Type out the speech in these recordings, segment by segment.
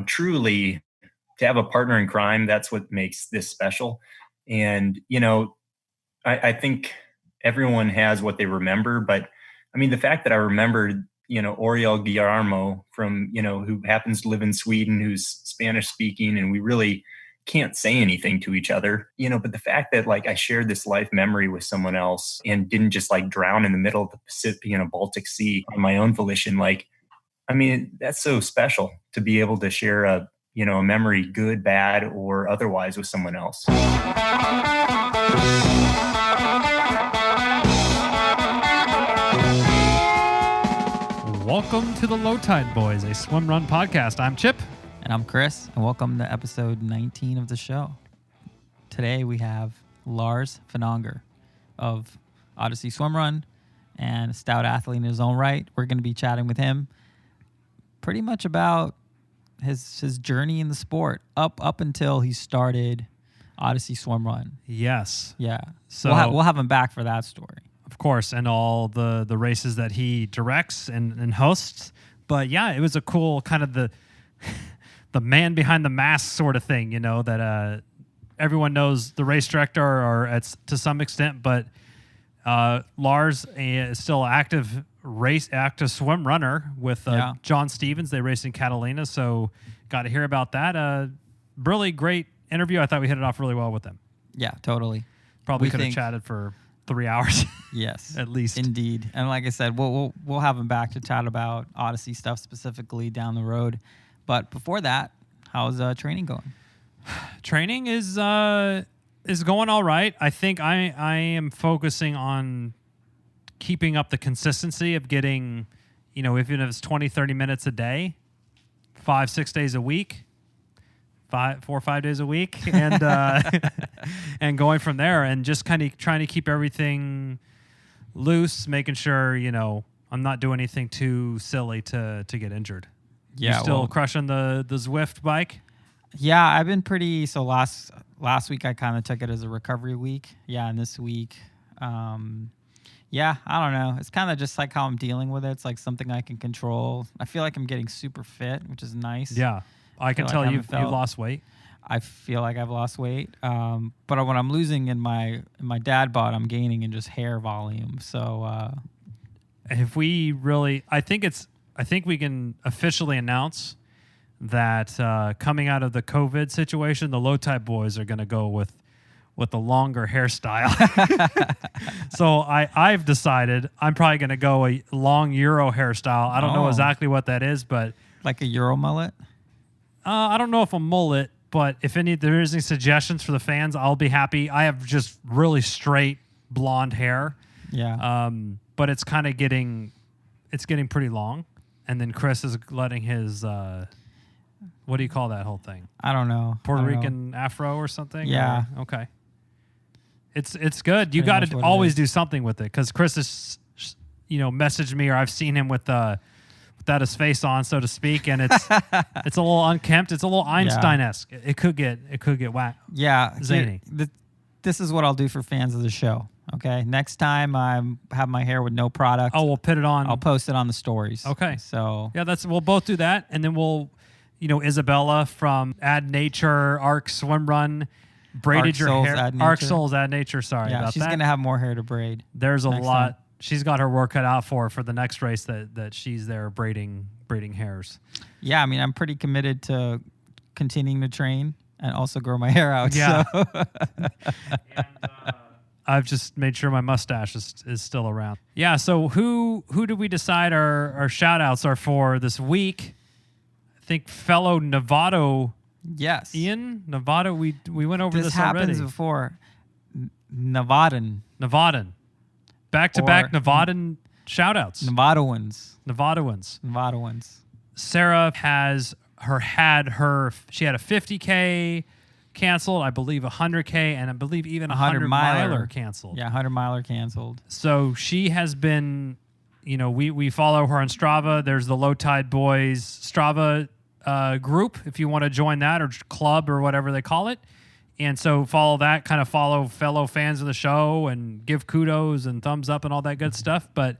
truly to have a partner in crime, that's what makes this special. And, I think everyone has what they remember, but I mean, the fact that I remembered, Oriol Guillermo from, who happens to live in Sweden, who's Spanish speaking, and we really can't say anything to each other, but the fact that like I shared this life memory with someone else and didn't just like drown in the middle of the Pacific, Baltic Sea on my own volition, like, I mean, that's so special to be able to share a memory, good, bad, or otherwise, with someone else. Welcome to the Low Tide Boyz, a Swimrun Podcast. I'm Chip. And I'm Chris, and welcome to episode 19 of the show. Today we have Lars Finanger of Ödyssey Swimrun and a stout athlete in his own right. We're going to be chatting with him pretty much about his journey in the sport up until he started Ödyssey Swimrun. Yes. Yeah. So we'll have him back for that story. Of course, and all the races that he directs and hosts. But yeah, it was a cool kind of the man behind the mask sort of thing, that everyone knows the race director or to some extent, but Lars is still active swim runner with John Stevens. They race in Catalina, so got to hear about that. Really great interview. I thought we hit it off really well with them. Yeah, totally. Probably could have chatted for 3 hours. Yes, at least. Indeed. And like I said, we'll have him back to chat about Ödyssey stuff specifically down the road. But before that, how's training going? Training is going all right. I think I am focusing on keeping up the consistency of getting, even if it's 20, 30 minutes a day, 5-6 days a week, 4 or 5 days a week, and and going from there, and just kind of trying to keep everything loose, making sure I'm not doing anything too silly to get injured. Yeah, you still crushing the Zwift bike? Yeah, I've been pretty. So last week I kind of took it as a recovery week. Yeah, and this week, yeah, I don't know. It's kind of just like how I'm dealing with it. It's like something I can control. I feel like I'm getting super fit, which is nice. Yeah, I can tell you've lost weight. I feel like I've lost weight, but when I'm losing in my dad bod, I'm gaining in just hair volume. So if we really, I think we can officially announce that coming out of the COVID situation, the Low Tide Boyz are going to go with the longer hairstyle. So I've decided I'm probably going to go a long Euro hairstyle. I don't know exactly what that is, but like a Euro mullet. I don't know if a mullet, but if there is any suggestions for the fans, I'll be happy. I have just really straight blonde hair. Yeah. But it's kind of getting pretty long. And then Chris is letting his, what do you call that whole thing? I don't know. Puerto Rican afro or something? Yeah. Or, okay. It's good. You got to always do something with it, because Chris has, messaged me, or I've seen him without his face on, so to speak, and it's it's a little unkempt. It's a little Einstein-esque. It could get whack. Yeah. Zany. This is what I'll do for fans of the show. Okay, next time I have my hair with no product. Oh, we'll put it on. I'll post it on the stories. Okay. So yeah, we'll both do that, and then we'll, Isabella from Ad Nature, Arc Swimrun, braided your hair. Arc Souls Ad Nature. Sorry about that. Yeah, she's gonna have more hair to braid. There's a lot. Time. She's got her work cut out for the next race that she's there braiding hairs. Yeah, I mean, I'm pretty committed to continuing to train and also grow my hair out. Yeah. So. And, I've just made sure my mustache is still around. Yeah, so who did we decide our shout-outs are for this week? I think fellow Novato. Yes. Ian? Novato, we went over this already. This happens before. Novadan. Back-to-back Novadan shout-outs. Novatoans. Sarah had a 50K canceled, I believe 100K, and I believe even 100 miler canceled. Yeah, 100 miler canceled. So she has been, we follow her on Strava. There's the Low Tide Boyz Strava group, if you want to join that, or club, or whatever they call it. And so follow that, kind of follow fellow fans of the show and give kudos and thumbs up and all that good stuff. But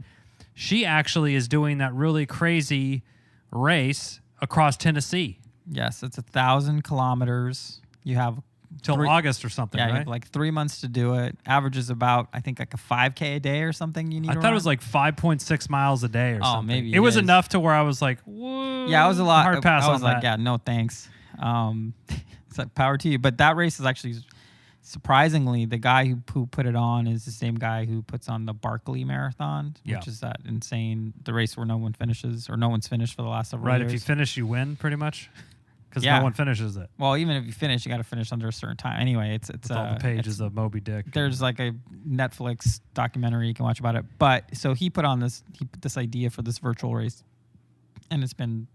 she actually is doing that really crazy race across Tennessee. Yes, it's 1,000 kilometers. You have Till August or something, you right? have like 3 months to do it. Averages about, I think, like a 5K a day or something you need I to thought run. it was like 5.6 miles a day or something. Maybe it was is. enough to where I was like, whoa. Yeah, it was a lot. Hard pass I was on like, that. yeah, no thanks. It's like power to you. But that race is actually, surprisingly, the guy who put it on is the same guy who puts on the Barkley Marathon, which is that insane, the race where no one finishes, or no one's finished for the last several years. Right, if you finish, you win pretty much. Because Yeah. no one finishes it. Well, even if you finish, you got to finish under a certain time. Anyway, it's With all the pages of Moby Dick. There's like a Netflix documentary you can watch about it. But so he put this idea for this virtual race, and it's been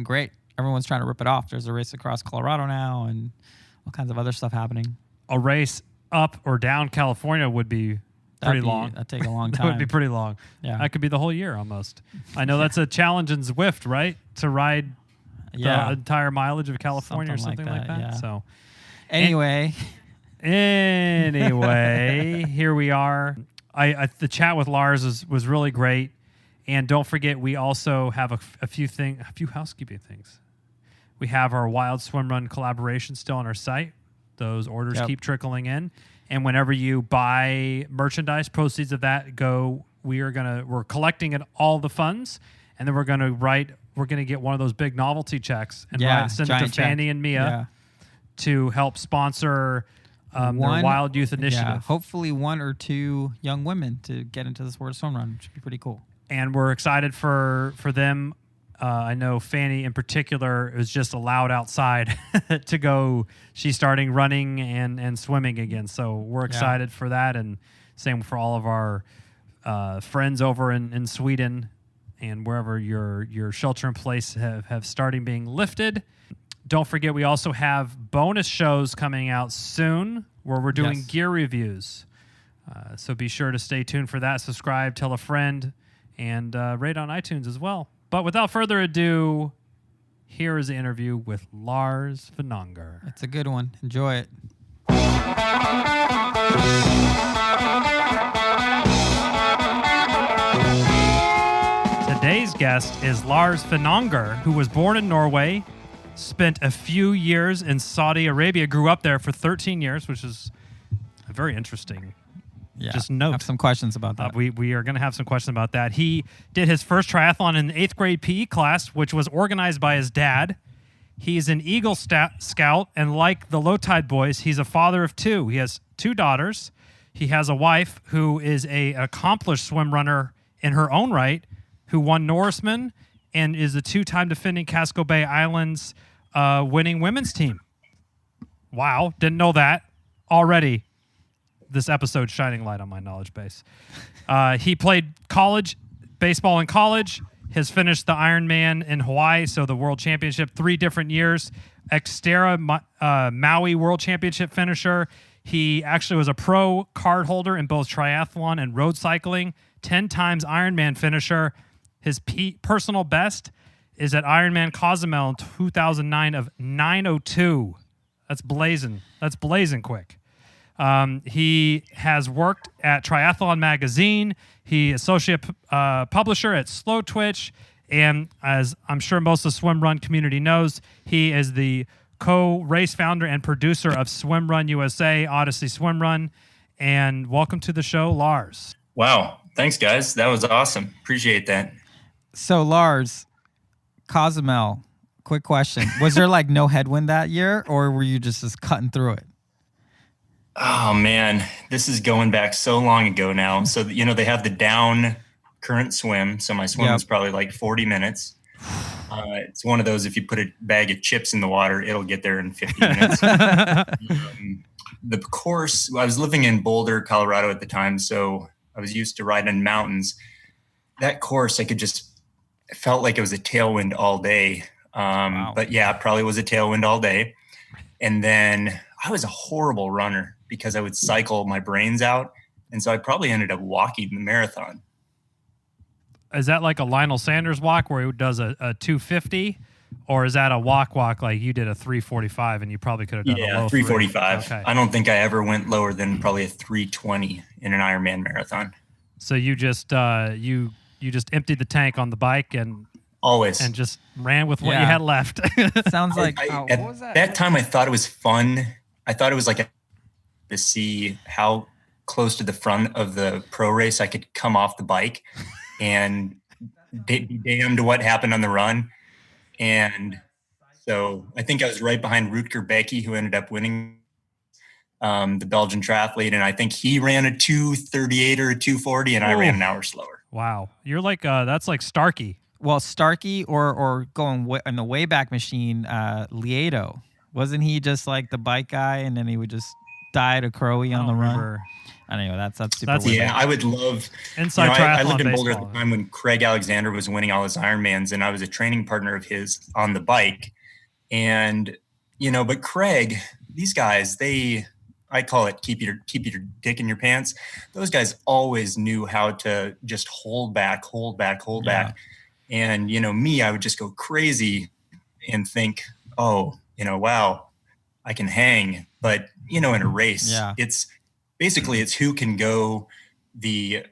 great. Everyone's trying to rip it off. There's a race across Colorado now, and all kinds of other stuff happening. A race up or down California would be pretty long. That'd take a long That time. would be pretty long. Yeah. That could be the whole year almost. I know that's a challenge in Zwift, right? To ride the entire mileage of California Something or something like that. yeah. So Anyway, here we are. The chat with Lars was really great, and don't forget we also have a few housekeeping things. We have our Wild Swim Run collaboration still on our site. Those orders keep trickling in, and whenever you buy merchandise, proceeds of that go. We're collecting all the funds, and then we're gonna get one of those big novelty checks and send it to Fanny and Mia to help sponsor their Wild Youth Initiative. Yeah, hopefully 1 or 2 young women to get into the sport of swim run, which would be pretty cool. And we're excited for them. I know Fanny in particular was just allowed outside to go. She's starting running and swimming again. So we're excited for that. And same for all of our friends over in Sweden and wherever your shelter in place have starting being lifted. Don't forget, we also have bonus shows coming out soon where we're doing gear reviews. So be sure to stay tuned for that. Subscribe, tell a friend, and rate on iTunes as well. But without further ado, here is the interview with Lars Finanger. It's a good one. Enjoy it. Today's guest is Lars Finanger, who was born in Norway, spent a few years in Saudi Arabia, grew up there for 13 years, which is a very interesting. Yeah, just note. I have some questions about that. We are going to have some questions about that. He did his first triathlon in the 8th grade PE class, which was organized by his dad. He's an Eagle Scout, and like the Low Tide Boyz, he's a father of 2. He has 2 daughters. He has a wife who is an accomplished swim runner in her own right, who won Norseman and is a 2-time defending Casco Bay Islands winning women's team. Wow, didn't know that already. This episode shining light on my knowledge base. He played college baseball in college, has finished the Ironman in Hawaii, so the World Championship 3 different years. Xterra Maui World Championship finisher. He actually was a pro card holder in both triathlon and road cycling. 10 times Ironman finisher. His personal best is at Ironman Cozumel in 2009 of 9:02. That's blazing. That's blazing quick. He has worked at Triathlon Magazine. He associate publisher at Slow Twitch. And as I'm sure most of the swim run community knows, he is the co-race founder and producer of Swimrun USA, Ödyssey Swimrun. And welcome to the show, Lars. Wow. Thanks, guys. That was awesome. Appreciate that. So, Lars, Cozumel, quick question. Was there like no headwind that year, or were you just cutting through it? Oh, man. This is going back so long ago now. So, they have the down current swim. So my swim was probably like 40 minutes. It's one of those, if you put a bag of chips in the water, it'll get there in 50 minutes. The course, I was living in Boulder, Colorado at the time, so I was used to riding mountains. That course, it felt like it was a tailwind all day. Wow. But yeah, it probably was a tailwind all day. And then I was a horrible runner because I would cycle my brains out. And so I probably ended up walking the marathon. Is that like a Lionel Sanders walk where he does a 250? Or is that a walk like you did a 345 and you probably could have done a low 345. Okay. I don't think I ever went lower than probably a 320 in an Ironman marathon. So you just you just emptied the tank on the bike and always. and just ran with what you Yeah. had left. Sounds like At what was that? that time, I thought it was fun. I thought it was like to see how close to the front of the pro race I could come off the bike and be damned what happened on the run. And so I think I was right behind Rutger Becky, who ended up winning the Belgian triathlete. And I think he ran a 2:38 or a 2:40, and I ran an hour slower. Wow. You're like, that's like Starkey. Well, Starkey or going in the Wayback Machine, Lieto. Wasn't he just like the bike guy, and then he would just die to Crowy on the run? Anyway, that's super That's- weird. Yeah, I would love. Inside I triathlon lived in Boulder at baseball. the time when Craig Alexander was winning all his Ironmans, and I was a training partner of his on the bike. And but Craig, these guys, I call it keep your dick in your pants. Those guys always knew how to just hold back. And me, I would just go crazy and think, oh, wow, I can hang. But in a race, it's basically who can go the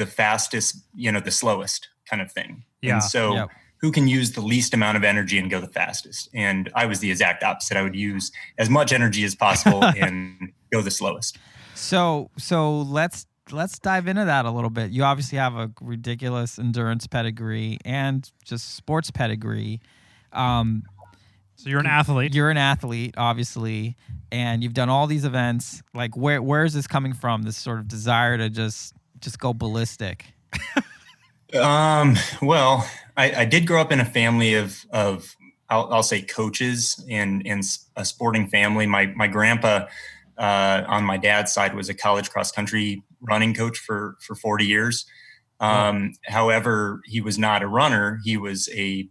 fastest, the slowest kind of thing. Yeah. And so who can use the least amount of energy and go the fastest? And I was the exact opposite. I would use as much energy as possible and go the slowest. So let's dive into that a little bit. You obviously have a ridiculous endurance pedigree and just sports pedigree. So you're an athlete. You're an athlete, obviously, and you've done all these events. Like, where is this coming from? This sort of desire to just go ballistic. Well, I did grow up in a family of I'll say coaches and a sporting family. My grandpa on my dad's side was a college cross country running coach for 40 years. However, he was not a runner. He was a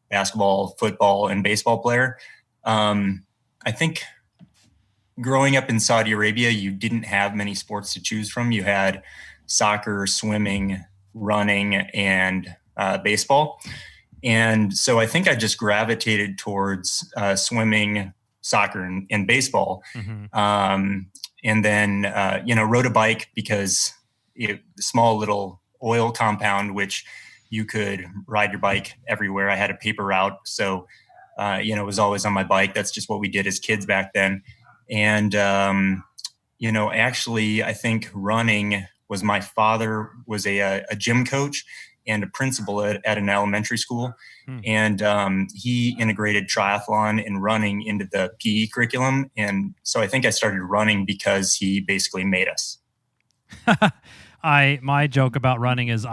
basketball, football, and baseball player. I think growing up in Saudi Arabia, you didn't have many sports to choose from. You had soccer, swimming, running, and baseball. And so I think I just gravitated towards swimming, soccer, and baseball. Mm-hmm. And then, rode a bike because the small little oil compound, which you could ride your bike everywhere. I had a paper route. So, it was always on my bike. That's just what we did as kids back then. And, actually, I think running was my father was a gym coach and a principal at an elementary school. And he integrated triathlon and running into the PE curriculum. And so I think I started running because he basically made us. My joke about running is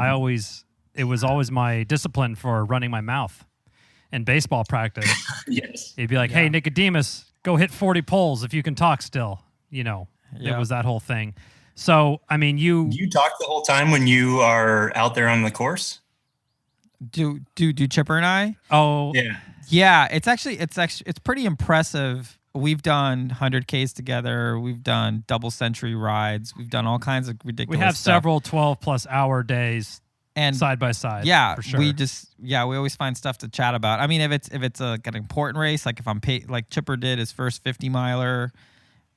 it was always my discipline for running my mouth in baseball practice. Yes. He'd be like, hey, Nicodemus, go hit 40 poles if you can talk still. It was that whole thing. So, I mean, Do you talk the whole time when you are out there on the course? Do Chipper and I? Oh, Yeah, it's pretty impressive. We've done 100Ks together. We've done double century rides. We've done all kinds of ridiculous we have stuff. several 12+ hour days and side by side. Yeah, for sure. we always find stuff to chat about. I mean, if it's an important race, like if I'm like Chipper did his first 50 miler.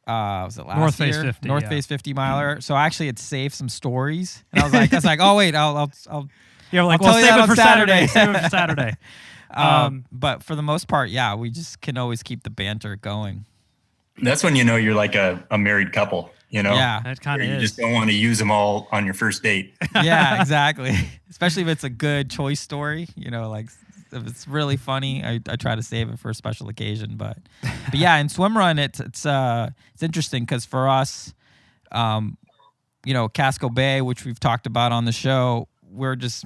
Was it last North year? Face 50, North Face 50 miler. So actually, it saved some stories. And I was like, oh wait, I'll You're like, I'll well, tell you save that it on for Saturday. Save it for Saturday. But for the most part, we just can always keep the banter going. That's when you're like a married couple, Yeah, That kind of You is. just don't want to use them all on your first date. yeah, exactly. Especially if it's a good choice story, like if it's really funny, I try to save it for a special occasion. But yeah, in Swimrun, it's interesting because for us, Casco Bay, which we've talked about on the show, we're just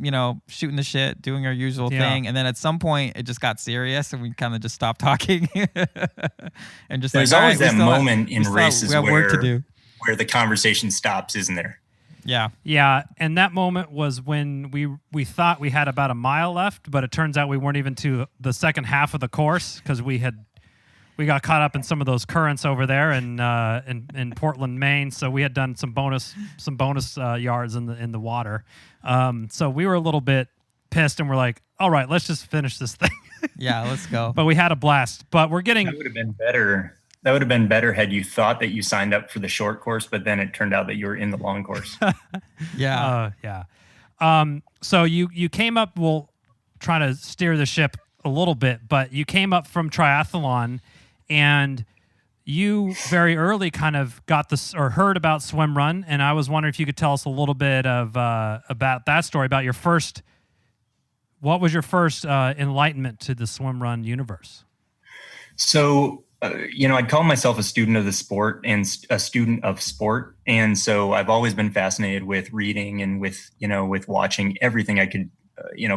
shooting the shit, doing our usual thing, and then at some point it just got serious, and we kind of just stopped talking, and just there's like, always that moment in races we have work to do. where the conversation stops, isn't there? Yeah, and that moment was when we thought we had about a mile left, but it turns out we weren't even to the second half of the course because we got caught up in some of those currents over there in Portland, Maine. So we had done some bonus yards in the water. So we were a little bit pissed, and we're like, all right, let's just finish this thing. Yeah, let's go. But we had a blast. But we're getting. That would have been better. That would have been better had you thought that you signed up for the short course, but then it turned out that you were in the long course. Yeah. Yeah. So you came up. Well, trying to steer the ship a little bit, but you came up from triathlon, and you very early kind of got this or heard about Swimrun, and I was wondering if you could tell us a little bit of about that story, about your first. What was your first enlightenment to the Swimrun universe? So, I'd call myself a student of the sport and a student of sport. And so I've always been fascinated with reading and with watching everything I could,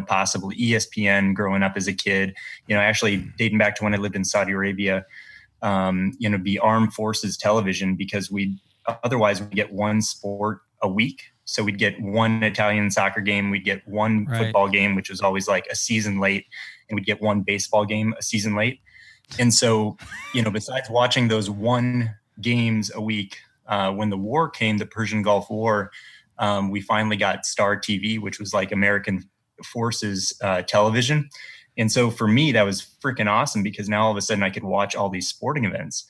possibly. ESPN growing up as a kid, actually dating back to when I lived in Saudi Arabia, be armed forces television, because otherwise we'd get one sport a week. So we'd get one Italian soccer game, we'd get one football game, which was always like a season late, and we'd get one baseball game a season late. And so, besides watching those one games a week, when the war came, the Persian Gulf War, we finally got Star TV, which was like American Forces television. And so for me, that was freaking awesome, because now all of a sudden I could watch all these sporting events.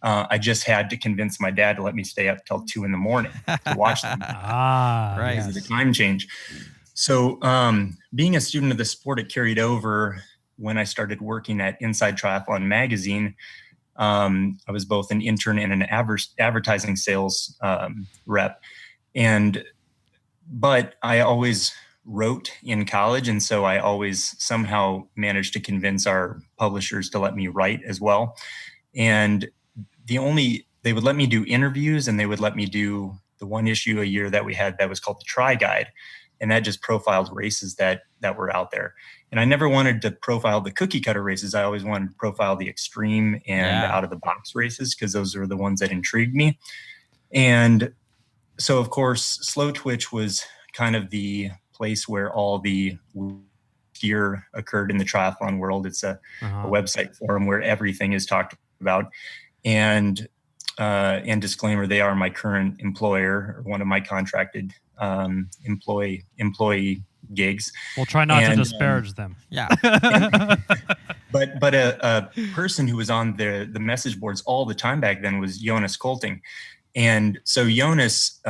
I just had to convince my dad to let me stay up till 2 a.m. to watch them. Right. Because of the time change. So being a student of the sport, it carried over when I started working at Inside Triathlon magazine. I was both an intern and an advertising sales rep. But I always wrote in college. And so I always somehow managed to convince our publishers to let me write as well. And they would let me do interviews, and they would let me do the one issue a year that we had that was called the Tri Guide. And that just profiled races that were out there. And I never wanted to profile the cookie cutter races. I always wanted to profile the extreme and out of the box races, because those are the ones that intrigued me. And so, of course, Slow Twitch was kind of the place where all the gear occurred in the triathlon world. It's a website forum where everything is talked about. And disclaimer, they are my current employer, or one of my contracted employee gigs. We'll try not to disparage them. Yeah. But a person who was on the message boards all the time back then was Jonas Kolting. And so Jonas,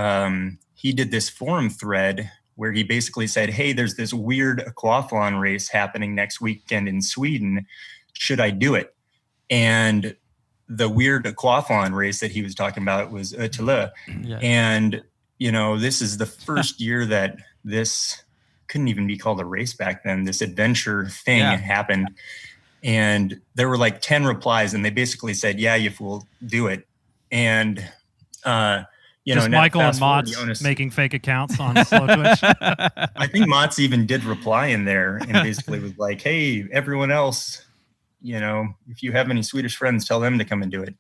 he did this forum thread where he basically said, hey, there's this weird aquathlon race happening next weekend in Sweden. Should I do it? And the weird aquathlon race that he was talking about was Ödyssey. Yeah. And, this is the first year that this couldn't even be called a race back then. This adventure thing happened. And there were like 10 replies, and they basically said, yeah, you fool, do it. And, just Michael and Mott's making fake accounts on Slow Twitch. I think Mott's even did reply in there and basically was like, hey, everyone else, if you have any Swedish friends, tell them to come and do it.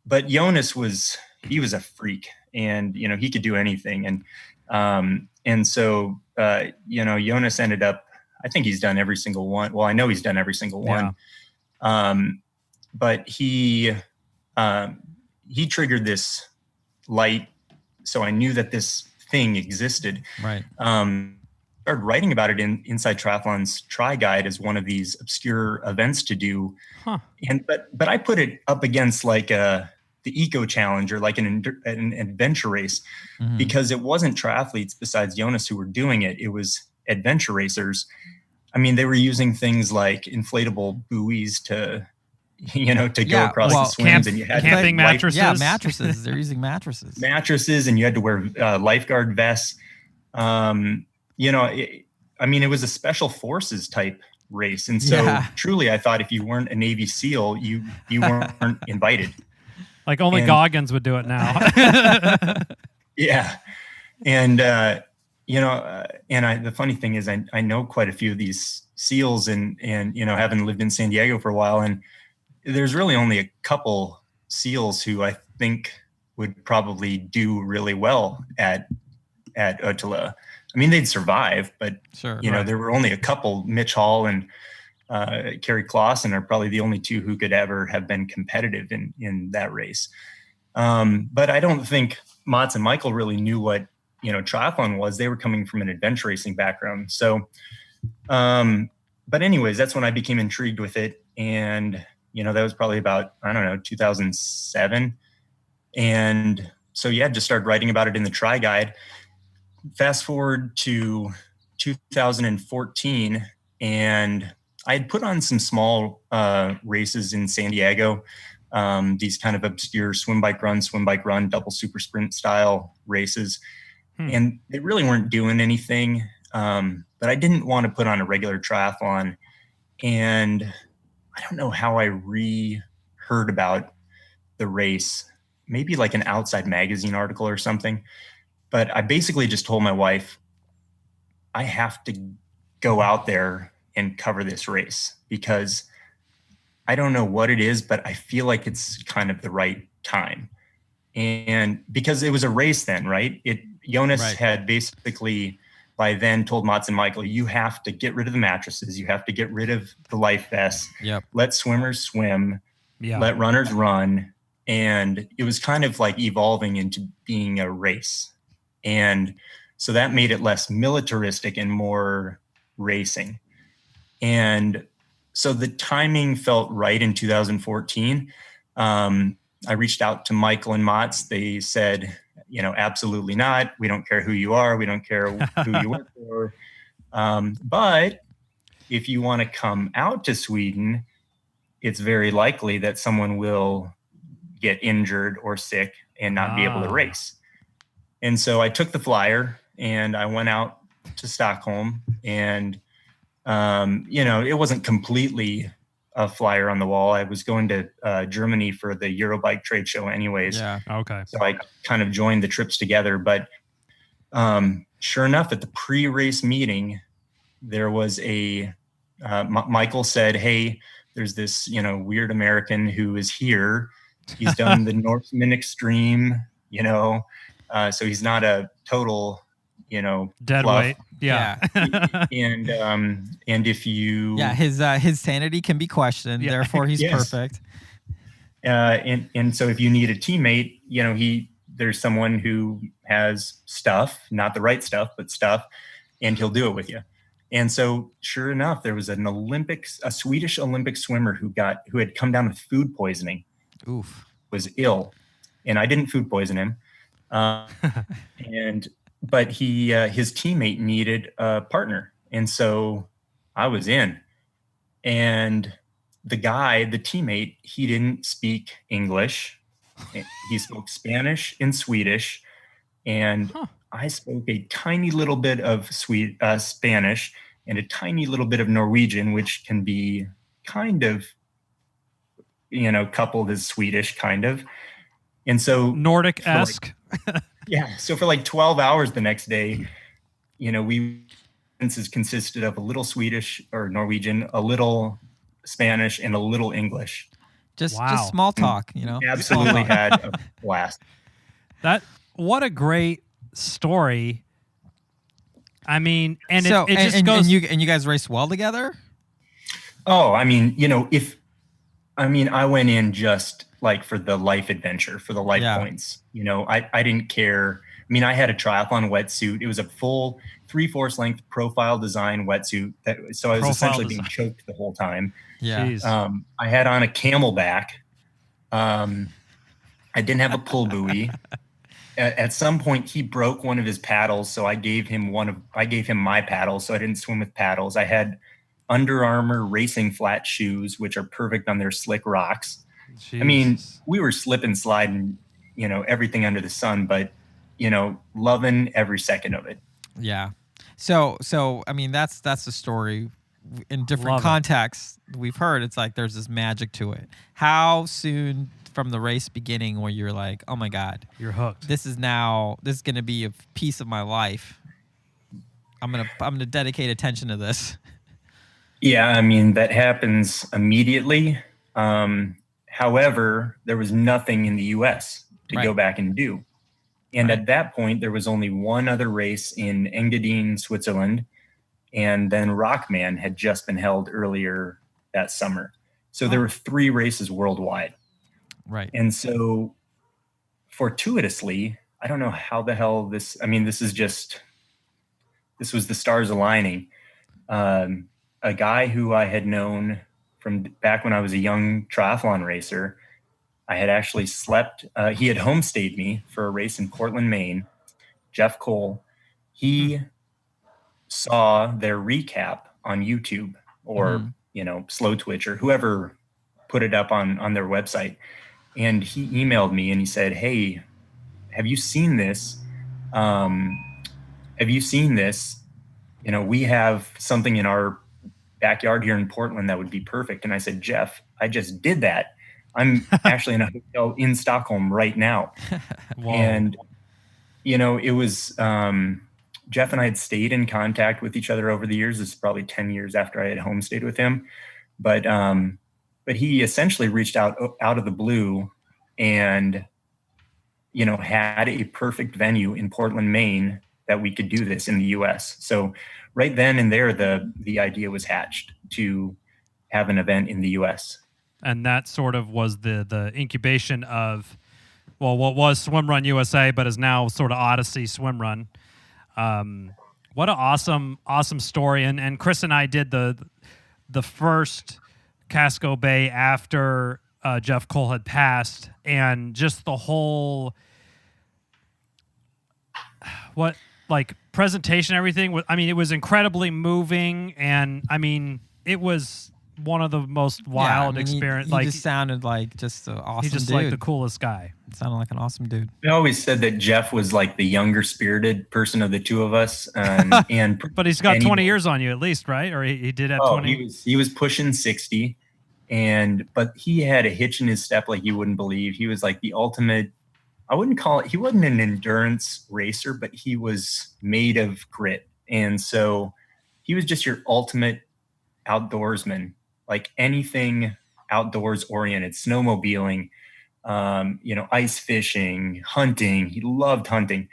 But Jonas he was a freak, and, he could do anything. And so, Jonas ended up, I think he's done every single one. Well, I know he's done every single one. But he triggered this light. So I knew that this thing existed. Right. Started writing about it in Inside Triathlon's Tri Guide as one of these obscure events to do. But I put it up against like the Eco Challenge, or like an adventure race, because it wasn't triathletes besides Jonas who were doing it. It was adventure racers. I mean, they were using things like inflatable buoys to go across the swims, and you had camping mattresses. Yeah, mattresses. They're using mattresses. And you had to wear lifeguard vests. It was a special forces type race. And so truly, I thought if you weren't a Navy SEAL, you weren't invited. Like only Goggins would do it now. Yeah. And, the funny thing is I know quite a few of these SEALs and, having lived in San Diego for a while, and there's really only a couple SEALs who I think would probably do really well at Ödyssey. I mean, they'd survive, but there were only a couple. Mitch Hall and Kerry Clausen are probably the only two who could ever have been competitive in that race. But I don't think Mats and Michael really knew what triathlon was. They were coming from an adventure racing background. So, but anyways, that's when I became intrigued with it, and that was probably about 2007. And so just started writing about it in the Tri Guide. Fast forward to 2014, and I had put on some small races in San Diego, these kind of obscure swim, bike, run, double super sprint style races. And they really weren't doing anything. But I didn't want to put on a regular triathlon. And I don't know how I heard about the race, maybe like an Outside Magazine article or something. But I basically just told my wife, I have to go out there and cover this race because I don't know what it is, but I feel like it's kind of the right time. And because it was a race then, right? Jonas had basically by then told Mats and Michael, you have to get rid of the mattresses. You have to get rid of the life vests. Yep. Let swimmers swim. Let runners run. And it was kind of like evolving into being a race. And so that made it less militaristic and more racing. And so the timing felt right in 2014. I reached out to Michael and Mats. They said, absolutely not. We don't care who you are. We don't care who you work for. But if you want to come out to Sweden, it's very likely that someone will get injured or sick and not be able to race. And so I took the flyer and I went out to Stockholm, and, it wasn't completely a flyer on the wall. I was going to Germany for the Eurobike trade show anyways. Yeah. Okay. So I kind of joined the trips together, but sure enough, at the pre-race meeting, there was Michael said, hey, there's this, weird American who is here. He's done the Norseman Extreme, so he's not a total, dead fluff. weight. Yeah. And if you, his sanity can be questioned. Yeah. Therefore, he's perfect. And so if you need a teammate, there's someone who has stuff, not the right stuff, but stuff, and he'll do it with you. And so sure enough, there was a Swedish Olympic swimmer who had come down with food poisoning. Oof. Was ill, and I didn't food poison him. But his teammate needed a partner. And so I was in, and the teammate, he didn't speak English. He spoke Spanish and Swedish. And I spoke a tiny little bit of Spanish and a tiny little bit of Norwegian, which can be kind of, coupled as Swedish kind of. And so Nordic-esque. So for like 12 hours the next day, consisted of a little Swedish or Norwegian, a little Spanish, and a little English. Just small talk, Absolutely had a blast. What a great story. I mean, and so, it just goes. And you guys raced well together? Oh, I mean, I went in just like for the life adventure, for the life points. I didn't care. I mean, I had a triathlon wetsuit. It was a full 3/4 length profile design wetsuit. So I was essentially being choked the whole time. Yeah. I had on a Camelback. I didn't have a pull buoy. At some point, he broke one of his paddles, so I gave him my paddles, so I didn't swim with paddles. I had Under Armour racing flat shoes, which are perfect on their slick rocks. Jesus. I mean, we were slip and sliding, everything under the sun, but, loving every second of it. Yeah. So I mean, that's the story. In different contexts we've heard, it's like there's this magic to it. How soon from the race beginning where you're like, oh my God, you're hooked. This is going to be a piece of my life. I'm going to dedicate attention to this. Yeah, I mean, that happens immediately. However, there was nothing in the U.S. to go back and do. And at that point, there was only one other race in Engadine, Switzerland. And then Rockman had just been held earlier that summer. So there were 3 races worldwide. Right. And so fortuitously, I don't know how the hell this was the stars aligning. A guy who I had known from back when I was a young triathlon racer, I had actually he had homestayed me for a race in Portland, Maine. Jeff Cole, he saw their recap on YouTube or, Slow Twitch or whoever put it up on their website. And he emailed me and he said, "Hey, have you seen this? Have you seen this? We have something in our backyard here in Portland that would be perfect." And I said, "Jeff, I just did that. I'm actually in a hotel in Stockholm right now." And, it was, Jeff and I had stayed in contact with each other over the years. This is probably 10 years after I had homestayed with him. But he essentially reached out of the blue and, had a perfect venue in Portland, Maine that we could do this in the US. So right then and there, the idea was hatched to have an event in the US. And that sort of was the incubation of, what was Swimrun USA, but is now sort of Ödyssey Swimrun. What an awesome story. And Chris and I did the first Casco Bay after Jeff Cole had passed, and just the whole presentation, everything. I mean, it was incredibly moving, and I mean, it was one of the most wild experiences. He just sounded like just an awesome dude. He's just like the coolest guy. It sounded like an awesome dude. I always said that Jeff was like the younger spirited person of the two of us. And but he's got 20 years on you at least, right? Or he did have 20. He was pushing 60, but he had a hitch in his step like you wouldn't believe. He was like the ultimate, I wouldn't call it, he wasn't an endurance racer, but he was made of grit. And so he was just your ultimate outdoorsman. Like anything outdoors oriented, snowmobiling, ice fishing, hunting. He loved hunting.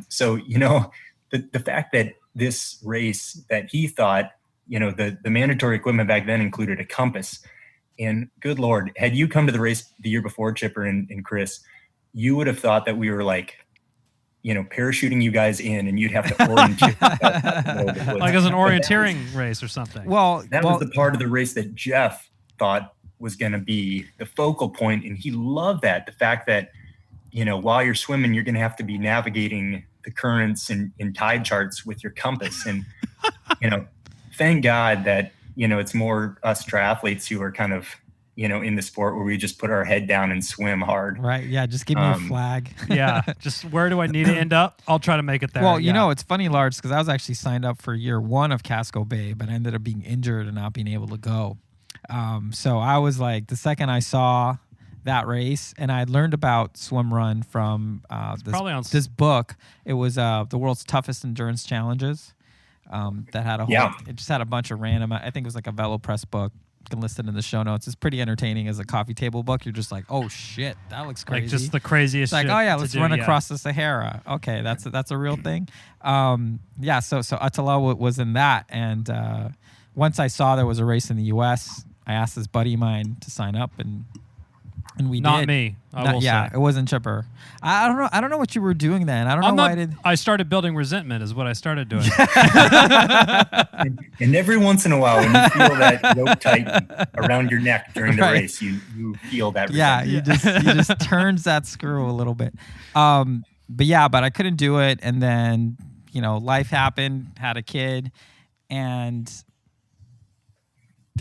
So, the fact that this race that he thought, the mandatory equipment back then included a compass. And good Lord, had you come to the race the year before, Chipper and Chris, you would have thought that we were like, parachuting you guys in, and you'd have to orienteer. Like as an orienteering race or something. Well, that was the part of the race that Jeff thought was going to be the focal point, and he loved that. The fact that, while you're swimming, you're going to have to be navigating the currents and tide charts with your compass. And, thank God that, it's more us triathletes who are kind of, in the sport where we just put our head down and swim hard. Right. Yeah. Just give me a flag. Yeah. Just where do I need to end up? I'll try to make it there. Well, it's funny, Lars, because I was actually signed up for year 1 of Casco Bay, but I ended up being injured and not being able to go. So I was like, the second I saw that race, and I learned about Swimrun from this book. It was the world's toughest endurance challenges. That had it just had a bunch of random, I think it was like a VeloPress book. You can list it in the show notes. It's pretty entertaining as a coffee table book. You're just like, oh shit, that looks crazy. Like just the craziest shit. Like, oh yeah, let's run across the Sahara. Okay, that's a real thing. So Attila was in that, and once I saw there was a race in the US, I asked this buddy of mine to sign up, and we Not did. me. I will say. It wasn't Chipper. I don't know what you were doing then. I don't know why I did. I started building resentment is what I started doing. and every once in a while, when you feel that rope tighten around your neck during the race, you feel that resentment. You just turns that screw a little bit. But I couldn't do it, and then life happened, had a kid, and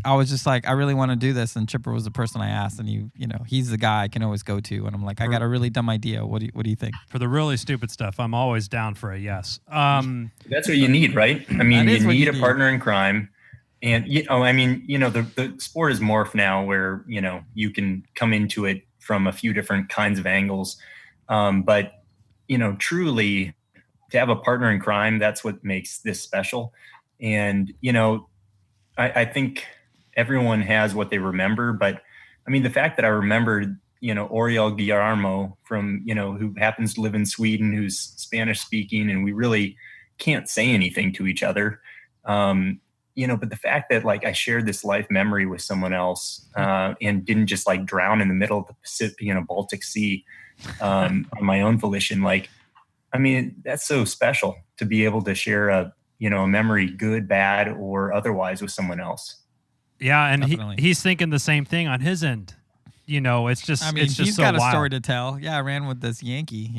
I was just like, I really want to do this. And Chipper was the person I asked, and he's the guy I can always go to. And I'm like, I got a really dumb idea. What do you think? For the really stupid stuff, I'm always down for a yes. That's what you need, right? I mean, you need a partner in crime. And, the sport is morphed now where, you can come into it from a few different kinds of angles. But, truly to have a partner in crime, that's what makes this special. And, I think everyone has what they remember, but I mean, the fact that I remembered, Oriol Guillermo from, who happens to live in Sweden, who's Spanish speaking, and we really can't say anything to each other. But the fact that like I shared this life memory with someone else, and didn't just like drown in the middle of the Pacific, Baltic Sea, on my own volition. Like, I mean, that's so special to be able to share a memory, good, bad, or otherwise with someone else. Yeah, and he's thinking the same thing on his end. it's just I mean, it's just he's so got a wild. story to tell. Yeah, I ran with this Yankee,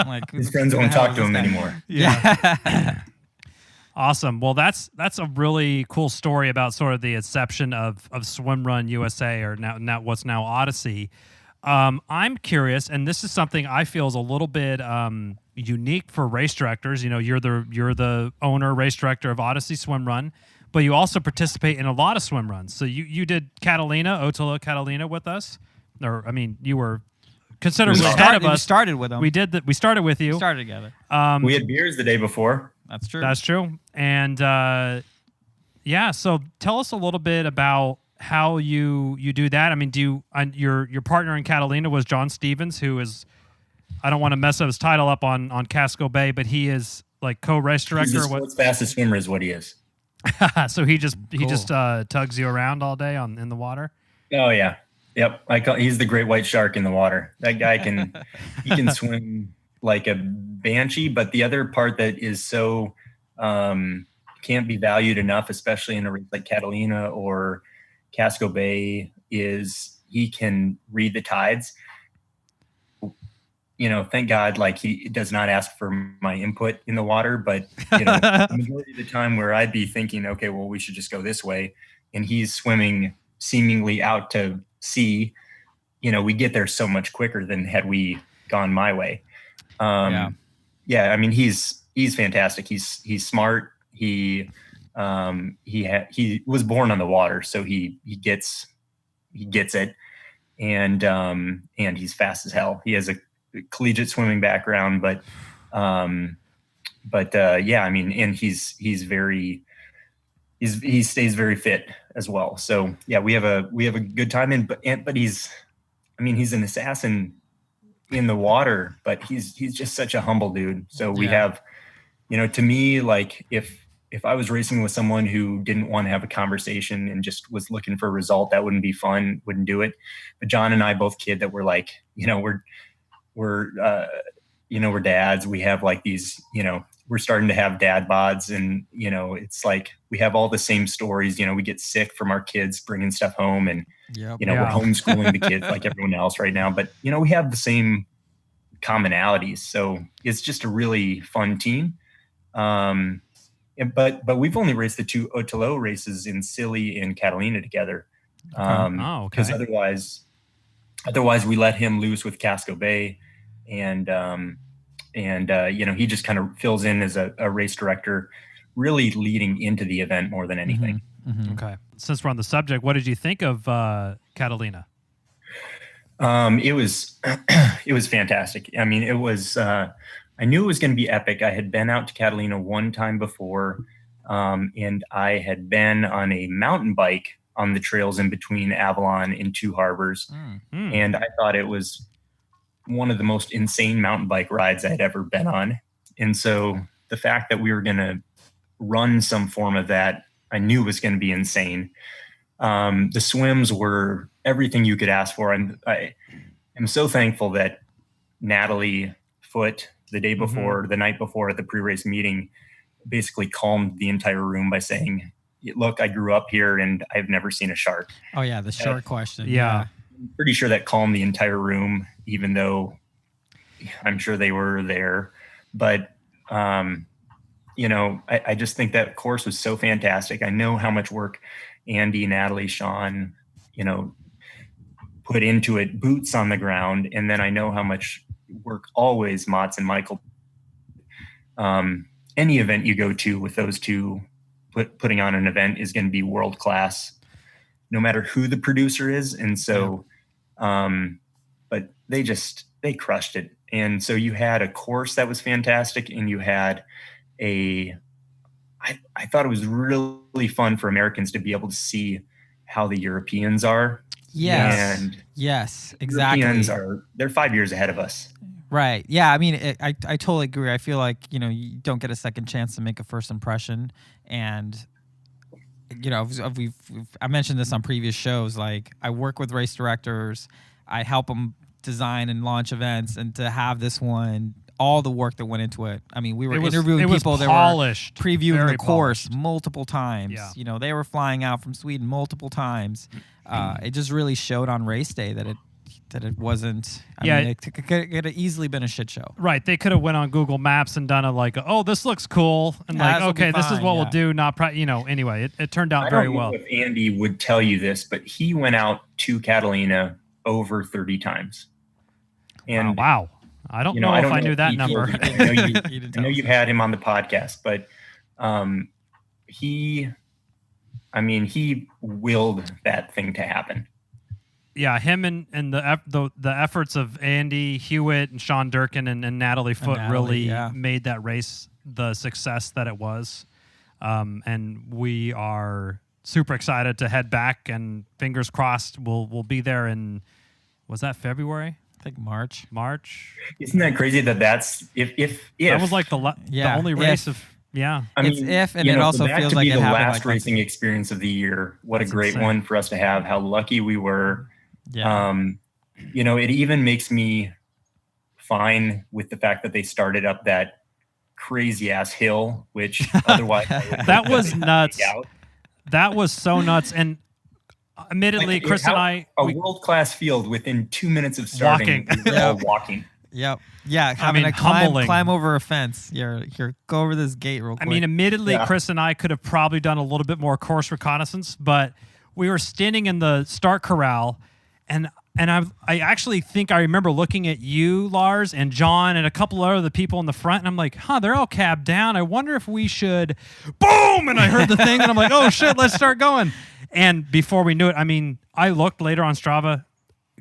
like His friends won't talk to him anymore. Yeah. Awesome. Well, that's a really cool story about sort of the inception of Swimrun USA, or now what's now Ödyssey. I'm curious, and this is something I feel is a little bit unique for race directors. You're the owner, race director of Ödyssey Swimrun, but you also participate in a lot of swim runs. So you did Otolo Catalina with us, you were considerably ahead of us. We started with them. We did that. We started with you. We started together. We had beers the day before. That's true. That's true. And so tell us a little bit about how you do that. I mean, your partner in Catalina was John Stevens, who is, I don't want to mess up his title up on Casco Bay, but he is like co-race director. He's the fastest swimmer is what he is. So he just tugs you around all day in the water. Oh yeah, yep. He's the great white shark in the water. That guy can swim like a banshee. But the other part that is so can't be valued enough, especially in a race like Catalina or Casco Bay, is he can read the tides. Thank God, like he does not ask for my input in the water, but the majority of the time where I'd be thinking, okay, well, we should just go this way, and he's swimming seemingly out to sea, we get there so much quicker than had we gone my way. I mean, he's fantastic. He's smart. He was born on the water, so he gets it, and he's fast as hell. He has a collegiate swimming background, but I mean, and he stays very fit as well. So yeah, we have a good time but he's an assassin in the water, but he's just such a humble dude. So we have, to me, like if I was racing with someone who didn't want to have a conversation and just was looking for a result, that wouldn't be fun, wouldn't do it. But John and I both kid that we're like, we're dads. We have like these, we're starting to have dad bods, and, it's like we have all the same stories. We get sick from our kids bringing stuff home, and, we're homeschooling the kids like everyone else right now. But, we have the same commonalities. So it's just a really fun team. But we've only raced the two Otolo races in Scilly and Catalina together. Because otherwise we let him loose with Casco Bay, and he just kind of fills in as a race director, really leading into the event more than anything. Mm-hmm. Okay. Since we're on the subject, what did you think of Catalina? It was fantastic. I mean, it was, I knew it was going to be epic. I had been out to Catalina one time before, and I had been on a mountain bike on the trails in between Avalon and Two Harbors. Mm-hmm. And I thought it was one of the most insane mountain bike rides I'd ever been on. And so the fact that we were going to run some form of that, I knew was going to be insane. The swims were everything you could ask for. I am so thankful that Natalie Foote, the day before, the night before at the pre-race meeting, basically calmed the entire room by saying, look, I grew up here and I've never seen a shark. Oh yeah. The shark question. Yeah. I'm pretty sure that calmed the entire room, even though I'm sure they were there. But, I just think that course was so fantastic. I know how much work Andy, Natalie, Sean, put into it, boots on the ground. And then I know how much work always Mats and Michael, any event you go to with those two putting on an event is going to be world-class, no matter who the producer is. And so, but they crushed it. And so you had a course that was fantastic, and you had I thought it was really fun for Americans to be able to see how the Europeans are. Yes. And yes, exactly. Europeans they're 5 years ahead of us. Right. Yeah. I mean, I totally agree. I feel like, you don't get a second chance to make a first impression. And, I mentioned this on previous shows. Like, I work with race directors. I help them design and launch events. And to have this one all the work that went into it. I mean, we were It was interviewing people that were polished, previewing very the course polished. multiple times. Yeah. You know, they were flying out from Sweden multiple times. It just really showed on race day that it wasn't. I mean, it could have easily been a shit show. Right. They could have went on Google Maps and done a oh, this looks cool, and like, okay, this is what we'll do. Not, anyway, it turned out very well. I don't know if Andy would tell you this, but he went out to Catalina over 30 times. And wow. I don't know if I knew that number. I know you've had him on the podcast, but he willed that thing to happen. Yeah, him and the efforts of Andy Hewitt and Sean Durkin and Natalie Foote really made that race the success that it was. And we are super excited to head back, and fingers crossed we'll be there in, was that February? I think March. Isn't that crazy that's if that was like the only race of. Yeah, I mean, it also feels like the last racing experience of the year. What a great one for us to have! How lucky we were. Yeah. It even makes me fine with the fact that they started up that crazy ass hill, which otherwise that was nuts. That was so nuts. And admittedly, Chris and I, a world-class field within 2 minutes of starting, walking. Yep. Yeah. Having to climb over a fence. Here, go over this gate real quick. I mean, admittedly, Chris and I could have probably done a little bit more course reconnaissance, but we were standing in the start corral, and I actually think I remember looking at you, Lars, and John, and a couple of other people in the front, and I'm like, they're all cabbed down. I wonder if we should, boom! And I heard the thing, and I'm like, oh shit, let's start going. And before we knew it, I mean, I looked later on Strava,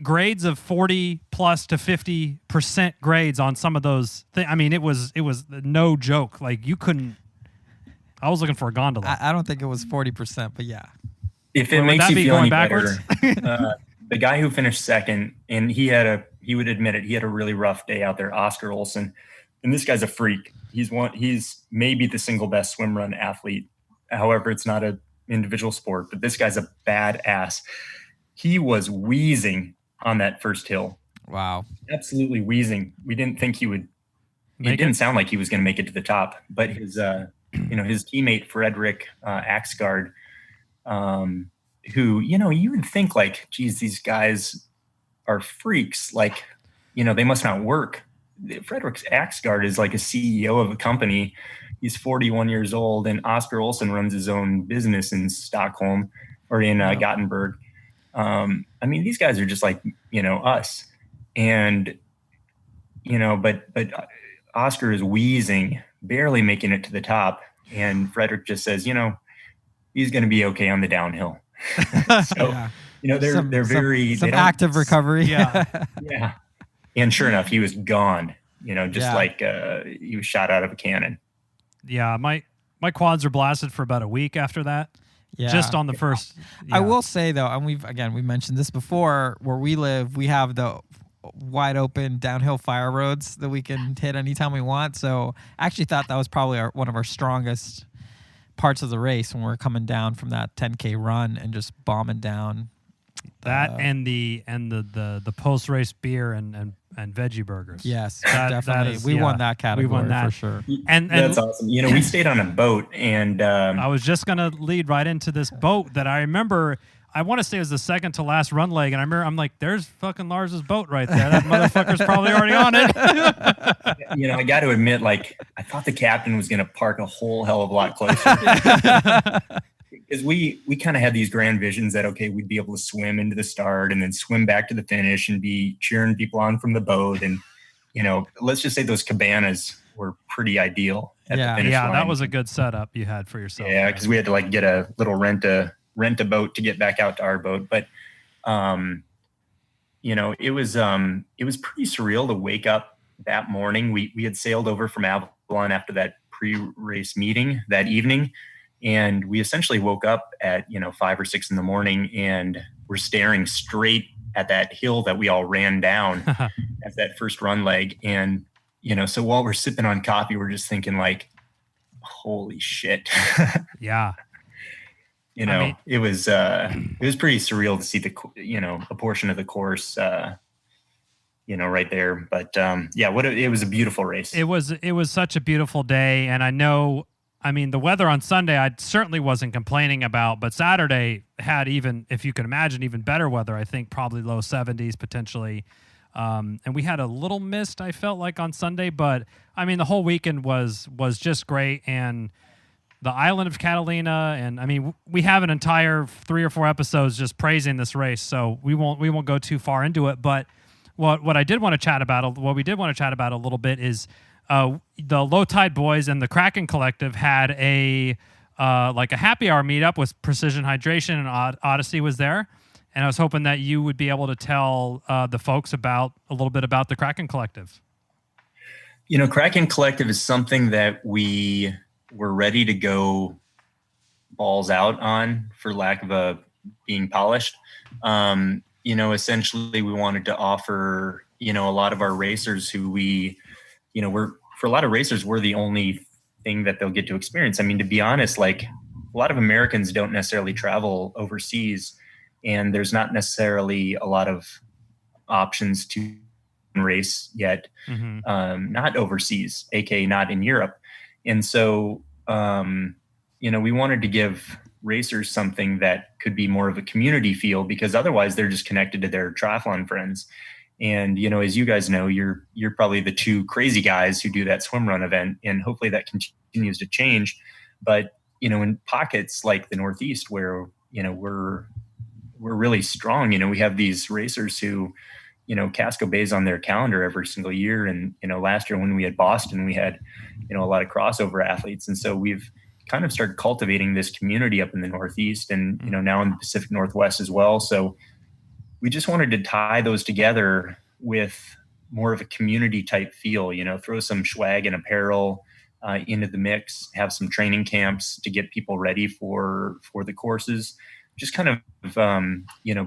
grades of 40 plus to 50% grades on some of those things. I mean, it was no joke. Like, you couldn't. I was looking for a gondola. I don't think it was 40%, but yeah. If it makes you feel any better, the guy who finished second, and he would admit it, he had a really rough day out there, Oscar Olsen. And this guy's a freak. He's maybe the single best swim run athlete. However, it's not an individual sport, but this guy's a badass. He was wheezing on that first hill. Wow. Absolutely wheezing. We didn't think he would. It didn't sound like he was going to make it to the top, but his teammate, Frederick Axgard, who, you would think like, geez, these guys are freaks. Like, they must not work. Frederick Axgard is like a CEO of a company. He's 41 years old, and Oscar Olsen runs his own business in Stockholm or in Gothenburg. I mean, these guys are just like, us. And, but Oscar is wheezing, barely making it to the top. And Frederick just says, he's going to be okay on the downhill. So, they're very active recovery. Yeah. Yeah. And sure enough, he was gone, like he was shot out of a cannon. Yeah. My quads are blasted for about a week after that. Yeah. Just on the first. Yeah. I will say though, and we mentioned this before, where we live, we have the wide open downhill fire roads that we can hit anytime we want. So I actually thought that was probably one of our strongest parts of the race when we're coming down from that 10K run and just bombing down. That and the post race beer and veggie burgers. Yes, definitely. We won that category. We won that for sure. And that's awesome. We stayed on a boat, and I was just gonna lead right into this boat that I remember. I want to say it was the second to last run leg, and I remember I'm like, "There's fucking Lars's boat right there. That motherfucker's probably already on it." I got to admit, like, I thought the captain was gonna park a whole hell of a lot closer. Because we kind of had these grand visions that, okay, we'd be able to swim into the start and then swim back to the finish and be cheering people on from the boat. And, let's just say those cabanas were pretty ideal at the finish line. That was a good setup you had for yourself. Yeah, because we had to like get a little rent a boat to get back out to our boat. But, it was pretty surreal to wake up that morning. We had sailed over from Avalon after that pre-race meeting that evening. And we essentially woke up at, 5 or 6 in the morning, and we're staring straight at that hill that we all ran down at that first run leg. And, so while we're sipping on coffee, we're just thinking like, holy shit. Yeah. It was pretty surreal to see a portion of the course, right there. But it was a beautiful race. It was such a beautiful day, and I know. I mean, the weather on Sunday, I certainly wasn't complaining about, but Saturday had even, if you can imagine, even better weather. I think probably low 70s potentially. And we had a little mist, I felt like, on Sunday, but I mean, the whole weekend was just great. And the island of Catalina, and I mean, we have an entire 3 or 4 episodes just praising this race, so we won't go too far into it. But what we did want to chat about a little bit is the Low Tide Boyz and the Kraken Collective had a happy hour meetup with Precision Hydration, and Ödyssey was there. And I was hoping that you would be able to tell the folks a little bit about the Kraken Collective. Kraken Collective is something that we were ready to go balls out on, for lack of being polished. Essentially we wanted to offer, a lot of our racers who for a lot of racers, we're the only thing that they'll get to experience. I mean, to be honest, like, a lot of Americans don't necessarily travel overseas, and there's not necessarily a lot of options to race yet, not overseas, aka not in Europe. And so, we wanted to give racers something that could be more of a community feel, because otherwise they're just connected to their triathlon friends. And, as you guys know, you're probably the 2 crazy guys who do that swim run event, and hopefully that continues to change. But, in pockets like the Northeast where, we're really strong, we have these racers who, Casco Bay's on their calendar every single year. And, last year when we had Boston, we had, a lot of crossover athletes. And so we've kind of started cultivating this community up in the Northeast and, now in the Pacific Northwest as well. So we just wanted to tie those together with more of a community type feel, throw some swag and apparel into the mix, have some training camps to get people ready for the courses, just kind of,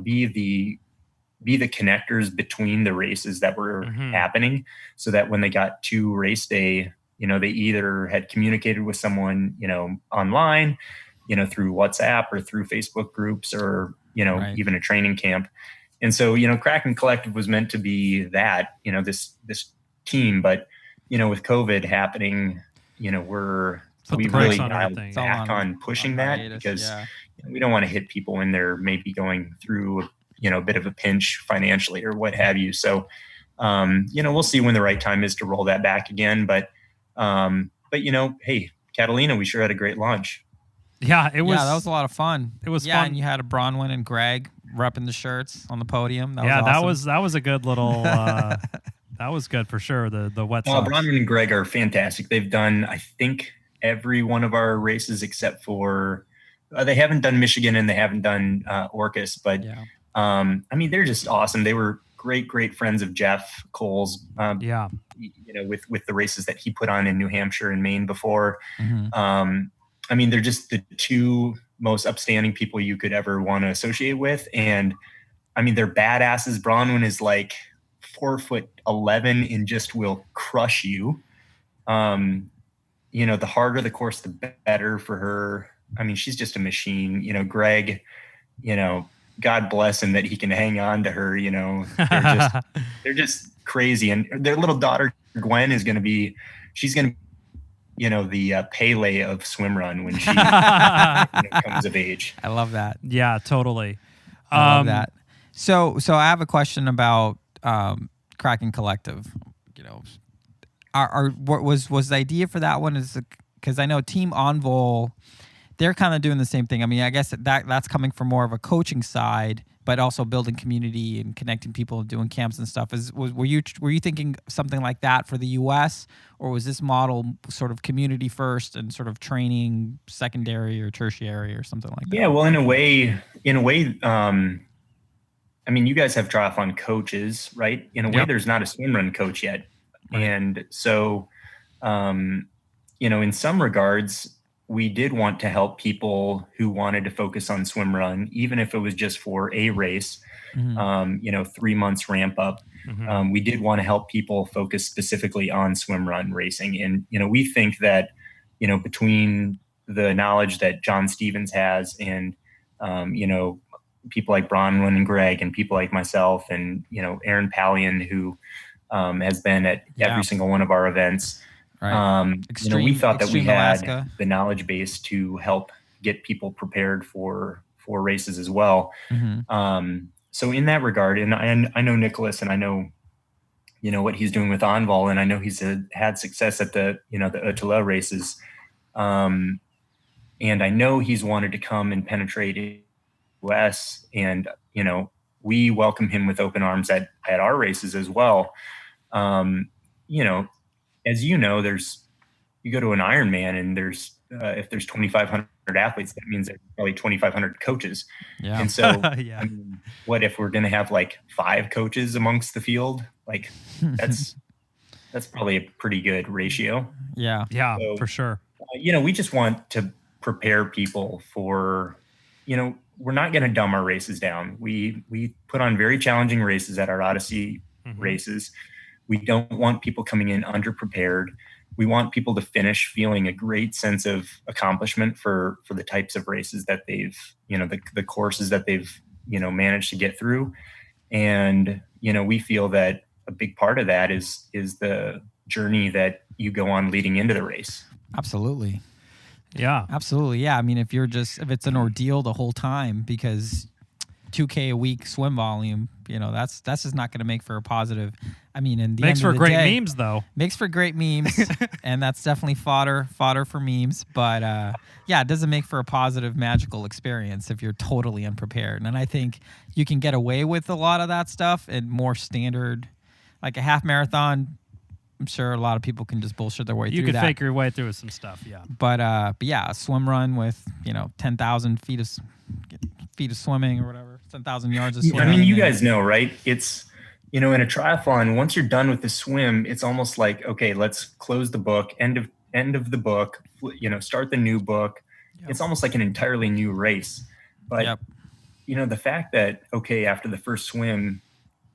be the connectors between the races that were happening, so that when they got to race day, they either had communicated with someone, online, through WhatsApp or through Facebook groups, or, even a training camp. And so, Kraken Collective was meant to be that, this team, but, with COVID happening, we've really dialed back on pushing that, because we don't want to hit people when they're maybe going through, a bit of a pinch financially or what have you. So, we'll see when the right time is to roll that back again. But hey, Catalina, we sure had a great launch. Yeah, it was. Yeah, that was a lot of fun. It was fun. And you had a Bronwyn and Greg repping the shirts on the podium. That was awesome. that was a good little. That was good for sure. The wet socks. Bronwyn and Greg are fantastic. They've done, I think, every one of our races except for they haven't done Michigan and they haven't done Orcas, but they're just awesome. They were great friends of Jeff Cole's. With the races that he put on in New Hampshire and Maine before. They're just the 2 most upstanding people you could ever want to associate with. And they're badasses. Bronwyn is like 4'11" and just will crush you. The harder the course, the better for her. She's just a machine. Greg, God bless him that he can hang on to her. They're just crazy. And their little daughter, Gwen, she's going to be, the Pele of swimrun when she comes of age. I love that. Yeah, totally. I love that. So I have a question about Kraken Collective. What was the idea for that one? Is because I know Team Envol, they're kind of doing the same thing. I guess that's coming from more of a coaching side, but also building community and connecting people and doing camps and stuff. Were you thinking something like that for the U.S., or was this model sort of community first and sort of training secondary or tertiary or something like that? Yeah, well, in a way, you guys have triathlon coaches, right? In a way, there's not a swimrun coach yet. Right. And so, in some regards, we did want to help people who wanted to focus on swimrun, even if it was just for a race, 3 months ramp up. We did want to help people focus specifically on swimrun racing. And, we think that, between the knowledge that John Stevens has and, people like Bronwyn and Greg and people like myself and, Aaron Pallion, who has been at every single one of our events. Right. We thought that we had Alaska. the knowledge base to help get people prepared for races as well. Mm-hmm. So in that regard, and I know Nicholas, and I know, what he's doing with Envol, and I know he's had success at the Ödyssey races. And I know he's wanted to come and penetrate the US, and, we welcome him with open arms at our races as well. As you go to an Ironman and if there's 2,500 athletes, that means there's probably 2,500 coaches. Yeah. And so what if we're going to have like 5 coaches amongst the field? Like that's probably a pretty good ratio. Yeah, so, for sure. We just want to prepare people for, we're not going to dumb our races down. We put on very challenging races at our Ödyssey races. We don't want people coming in underprepared. We want people to finish feeling a great sense of accomplishment for the types of races that they've, the courses that they've, managed to get through. And, we feel that a big part of that is the journey that you go on leading into the race. Absolutely. Yeah. Absolutely. Yeah. I mean, if it's an ordeal the whole time, because 2K a week swim volume, that's just not going to make for a positive. I mean, in the makes end for of the great day, memes, though. Makes for great memes, and that's definitely fodder for memes. But it doesn't make for a positive, magical experience if you're totally unprepared. And I think you can get away with a lot of that stuff and more standard, like a half marathon. I'm sure a lot of people can just bullshit their way through that. You could fake your way through some stuff, yeah. But a swim run with 10,000 feet of swimming or whatever, 10,000 yards of swimming. I mean, you guys know, right? It's in a triathlon, once you're done with the swim, it's almost like, okay, let's close the book, end of the book, start the new book. Yep. It's almost like an entirely new race. But the fact that, okay, after the first swim,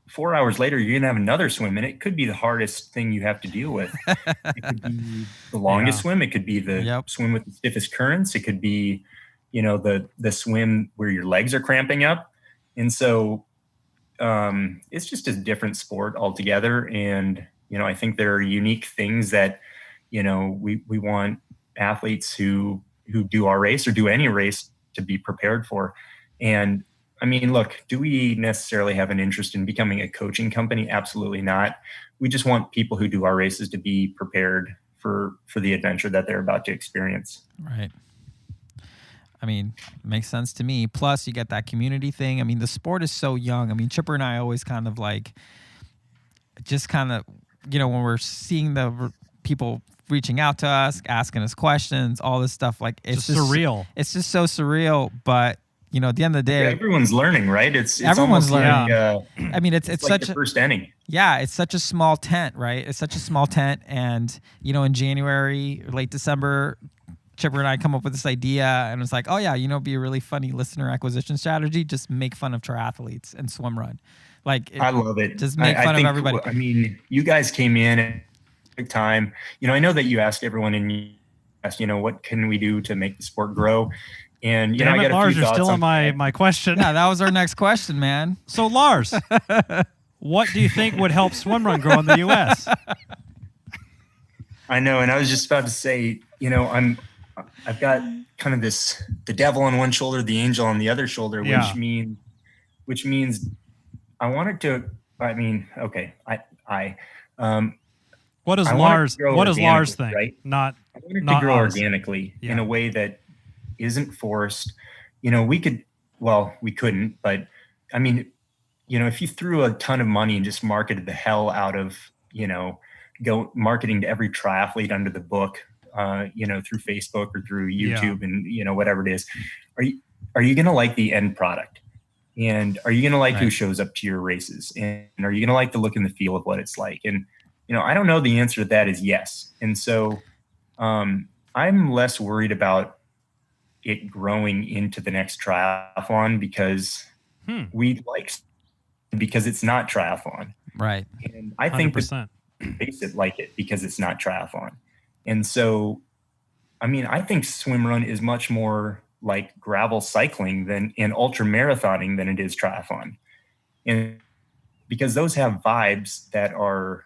4 hours later, you're going to have another swim, and it could be the hardest thing you have to deal with. It could be the longest swim. It could be the swim with the stiffest currents. It could be, the swim where your legs are cramping up. And so it's just a different sport altogether. And, I think there are unique things that, we want athletes who do our race or do any race to be prepared for. And I mean, look, do we necessarily have an interest in becoming a coaching company? Absolutely not. We just want people who do our races to be prepared for the adventure that they're about to experience. Right. I mean, makes sense to me. Plus, you get that community thing. I mean, the sport is so young. I mean, Chipper and I always kind of like, when we're seeing the people reaching out to us, asking us questions, all this stuff, like it's just surreal. It's just so surreal. But at the end of the day, everyone's learning, right? It's everyone's learning. Like, I mean, it's like such the first inning. Yeah, it's such a small tent, right? It's such a small tent, and in January, late December, Chipper and I come up with this idea, and it's like, oh yeah, be a really funny listener acquisition strategy. Just make fun of triathletes and swim run. I love it. Just make fun of everybody. I mean, you guys came in at a time. I know that you asked everyone, and you asked, what can we do to make the sport grow? And Damn I it, got Lars, a few you're still thoughts on my question. Yeah, that was our next question, man. So Lars, what do you think would help swimrun grow in the U.S.? I know, and I was just about to say, I've got kind of the devil on one shoulder, the angel on the other shoulder, which means I wanted to. I mean, okay, what does Lars think? Right? I wanted to grow organically in a way that isn't forced. We couldn't, but I mean, if you threw a ton of money and just marketed the hell out of, go marketing to every triathlete under the book, through Facebook or through YouTube and, whatever it is, are you going to like the end product? And are you going to like who shows up to your races? And are you going to like the look and the feel of what it's like? And, I don't know, the answer to that is yes. And so I'm less worried about it growing into the next triathlon because because it's not triathlon. Right. And I think 100%. Face it like it because it's not triathlon. And so, I mean, I think swimrun is much more like gravel cycling and ultra marathoning than it is triathlon. And because those have vibes that are,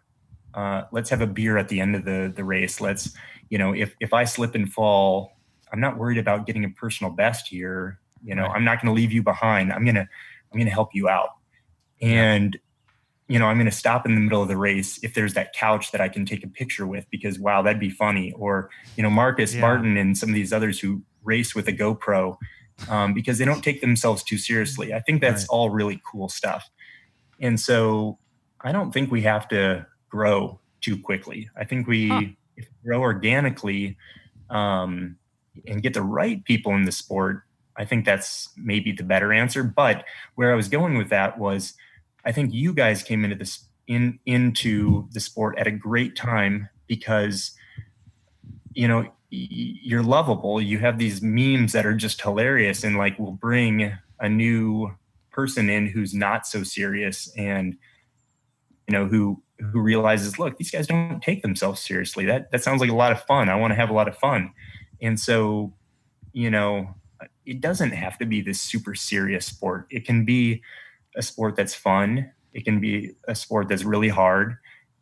let's have a beer at the end of the race. Let's, if I slip and fall, I'm not worried about getting a personal best here. Right. I'm not going to leave you behind. I'm going to help you out. And, I'm going to stop in the middle of the race if there's that couch that I can take a picture with, because wow, that'd be funny. Or, Marcus Barton and some of these others who race with a GoPro, because they don't take themselves too seriously. I think that's all really cool stuff. And so I don't think we have to grow too quickly. I think if we grow organically, and get the right people in the sport, I think that's maybe the better answer. But where I was going with that was, I think you guys came into this into the sport at a great time because, you're lovable. You have these memes that are just hilarious and like will bring a new person in who's not so serious and, who realizes, look, these guys don't take themselves seriously. That sounds like a lot of fun. I want to have a lot of fun. And so, it doesn't have to be this super serious sport. It can be a sport that's fun. It can be a sport that's really hard.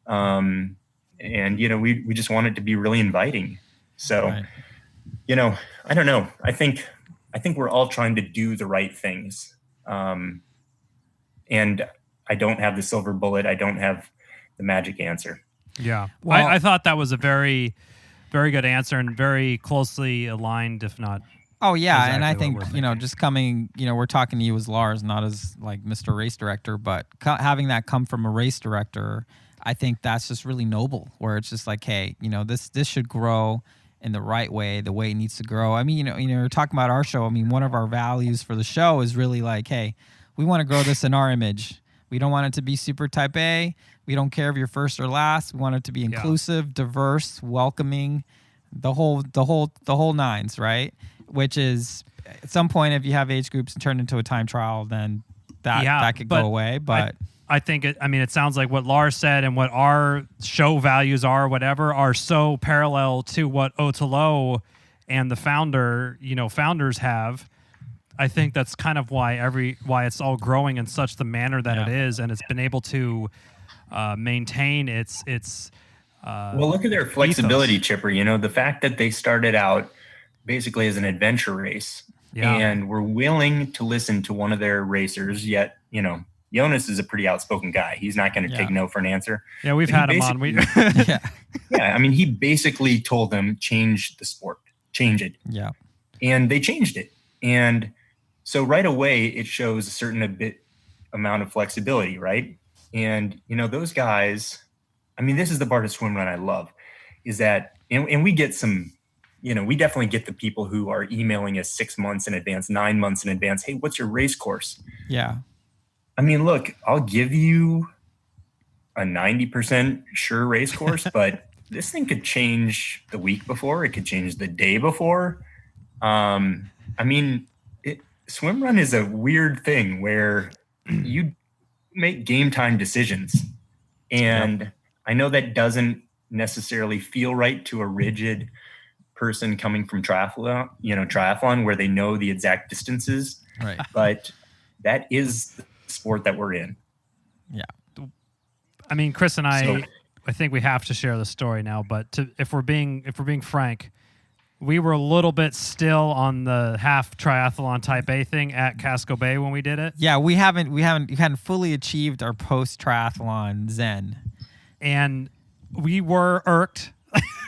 And, we just want it to be really inviting. So, I don't know. I think we're all trying to do the right things. And I don't have the silver bullet. I don't have the magic answer. Yeah. Well, I thought that was a very, very good answer and very closely aligned, if not. Oh, yeah. Exactly. And I think, just coming, we're talking to you as Lars, not as like Mr. Race Director, but having that come from a race director, I think that's just really noble, where it's just like, hey, this should grow in the right way, the way it needs to grow. I mean, you're talking about our show. I mean, one of our values for the show is really like, hey, we want to grow this in our image. We don't want it to be super type A. We don't care if you're first or last. We want it to be inclusive, diverse, welcoming, the whole nines, right? Which is at some point, if you have age groups and turn into a time trial, then that could go away. But I think it sounds like what Lars said and what our show values are so parallel to what Otelo and the founders have. I think that's kind of why it's all growing in such the manner that it is, and it's been able to maintain its well, look at their flexibility, ethos. Chipper. The fact that they started out basically as an adventure race and were willing to listen to one of their racers, yet, Jonas is a pretty outspoken guy. He's not going to take no for an answer. Yeah, we've had him on. I mean, he basically told them, change the sport, change it. Yeah. And they changed it. And so right away, it shows a certain amount of flexibility, right? And, those guys, I mean, this is the part of Swimrun I love, is that, and we get some, we definitely get the people who are emailing us 6 months in advance, 9 months in advance. Hey, what's your race course? Yeah. I mean, look, I'll give you a 90% sure race course, but this thing could change the week before. It could change the day before. I mean, Swimrun is a weird thing where you make game time decisions. And I know that doesn't necessarily feel right to a rigid person coming from triathlon where they know the exact distances. Right. But that is the sport that we're in. Yeah. I mean, Chris and I think we have to share the story now, but if we're being frank, we were a little bit still on the half triathlon type A thing at Casco Bay when we did it. Yeah, we hadn't fully achieved our post triathlon zen. And we were irked,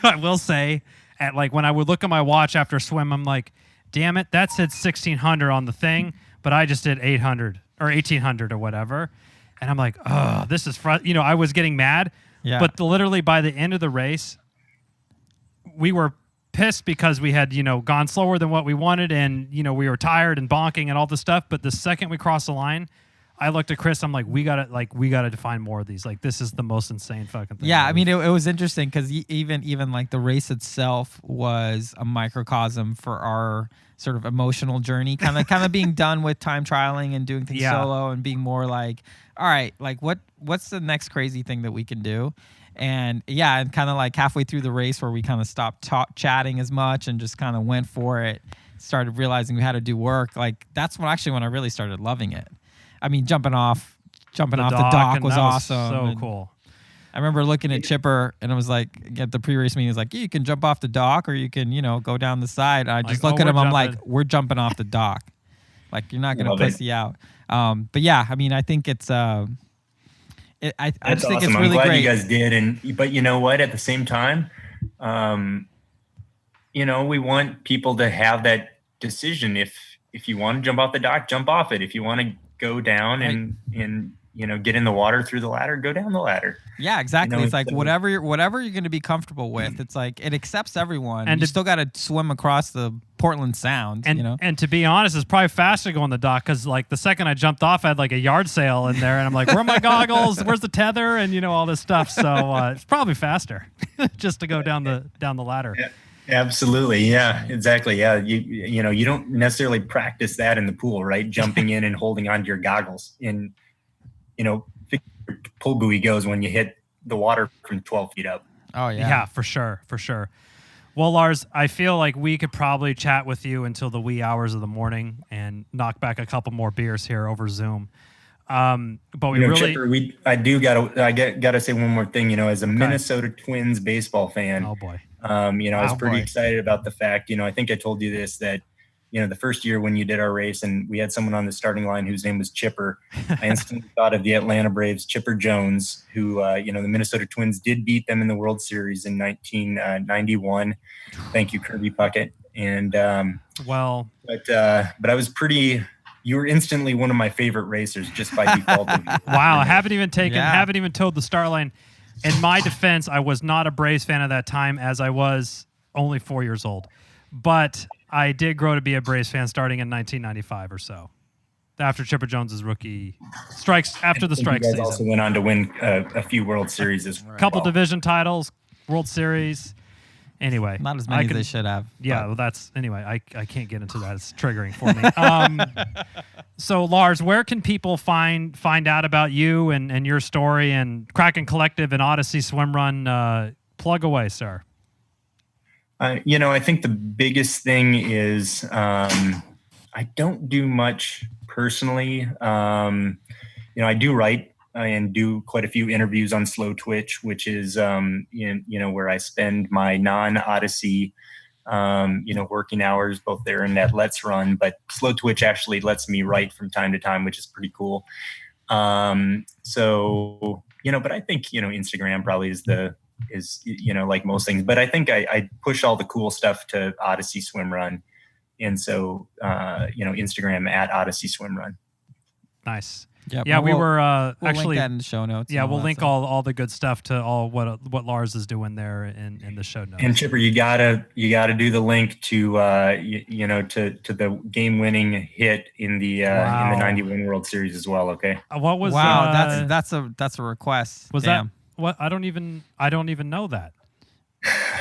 I will say, at like when I would look at my watch after swim, I'm like, damn it, that said 1600 on the thing, but I just did 800 or 1800 or whatever. And I'm like, oh, this is I was getting mad. Yeah. But literally by the end of the race, we were pissed because we had, gone slower than what we wanted, and, we were tired and bonking and all this stuff. But the second we crossed the line, I looked at Chris. I'm like, we gotta define more of these. Like, this is the most insane fucking thing. Yeah, I mean, it was interesting because even like the race itself was a microcosm for our sort of emotional journey, kind of being done with time trialing and doing things solo and being more like, all right, like what's the next crazy thing that we can do? And and kind of like halfway through the race where we kind of stopped chatting as much and just kind of went for it. started realizing we had to do work, like that's when I really started loving it. I mean, jumping off the dock was awesome. So and cool. I remember looking at Chipper, and it was like at the pre-race meeting, it was like, you can jump off the dock or you can, go down the side. And I just look at him, I'm like, we're jumping off the dock. Like, you're not going to pussy out. But yeah, I mean, I think it's I just think awesome. it's really I'm glad great. you guys did, but you know what? At the same time, we want people to have that decision. If you want to jump off the dock, jump off it. If you want to go down and get in the water through the ladder, go down the ladder. Yeah, exactly. It's like whatever you're going to be comfortable with. It's like it accepts everyone, and you still got to swim across the Portland Sound. And to be honest, it's probably faster to go on the dock because like the second I jumped off, I had like a yard sail in there, and I'm like, where are my goggles? Where's the tether? And all this stuff. So it's probably faster just to go down the ladder. Yeah. Absolutely. Yeah, exactly. Yeah. You don't necessarily practice that in the pool, right? Jumping in and holding onto your goggles and, pull buoy goes when you hit the water from 12 feet up. Oh yeah. Yeah, for sure. For sure. Well, Lars, I feel like we could probably chat with you until the wee hours of the morning and knock back a couple more beers here over Zoom. But we really, Chipper, I gotta say one more thing, as a Minnesota Twins baseball fan. Oh boy. I was pretty excited about the fact, I think I told you this, that, the first year when you did our race and we had someone on the starting line whose name was Chipper, I instantly thought of the Atlanta Braves, Chipper Jones, who, the Minnesota Twins did beat them in the World Series in 1991. Thank you, Kirby Puckett. And, but I was you were instantly one of my favorite racers just by default. Wow. I haven't even toed the start line. In my defense, I was not a Braves fan at that time as I was only 4 years old. But I did grow to be a Braves fan starting in 1995 or so. After Chipper Jones's rookie strikes, after the strike season. You guys also went on to win a few World Series as well. Couple division titles, World Series. Anyway. Not as many as they should have. Yeah, well, I can't get into that. It's triggering for me. So, Lars, where can people find out about you and your story and Kraken Collective and Ödyssey Swimrun? Plug away, sir. I think the biggest thing is I don't do much personally. I do write and do quite a few interviews on Slow Twitch, which is, where I spend my non-Ödyssey, working hours both there and at Let's Run. But Slow Twitch actually lets me write from time to time, which is pretty cool. But I think, Instagram probably is like most things. But I think I push all the cool stuff to Ödyssey Swimrun. And so, Instagram at Ödyssey Swimrun. Nice. Yep. Yeah, we'll actually link that in the show notes. Yeah, we'll link all the good stuff to all what Lars is doing there in the show notes. And Chipper, you gotta do the link to to the game-winning hit in the 91 World Series as well. Okay. What was that's a request. Was Damn. that what? I don't even know that.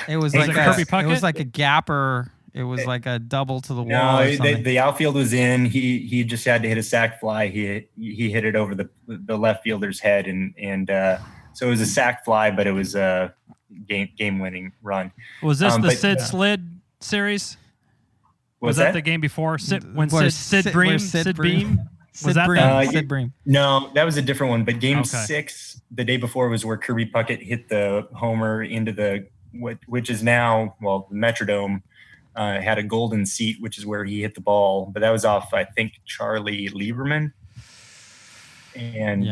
It was like Kirby Puckett? It was like a gapper. It was like a double to the wall. No, or something. the outfield was in. He just had to hit a sac fly. He hit it over the left fielder's head, and so it was a sac fly, but it was a game winning run. Was this the Sid Slid series? Was that the game before? Sid Beam? Was that Sid Bream? No, that was a different one. But game 6, the day before, was where Kirby Puckett hit the homer into which is now the Metrodome. Had a golden seat, which is where he hit the ball, but that was off, I think, Charlie Lieberman. And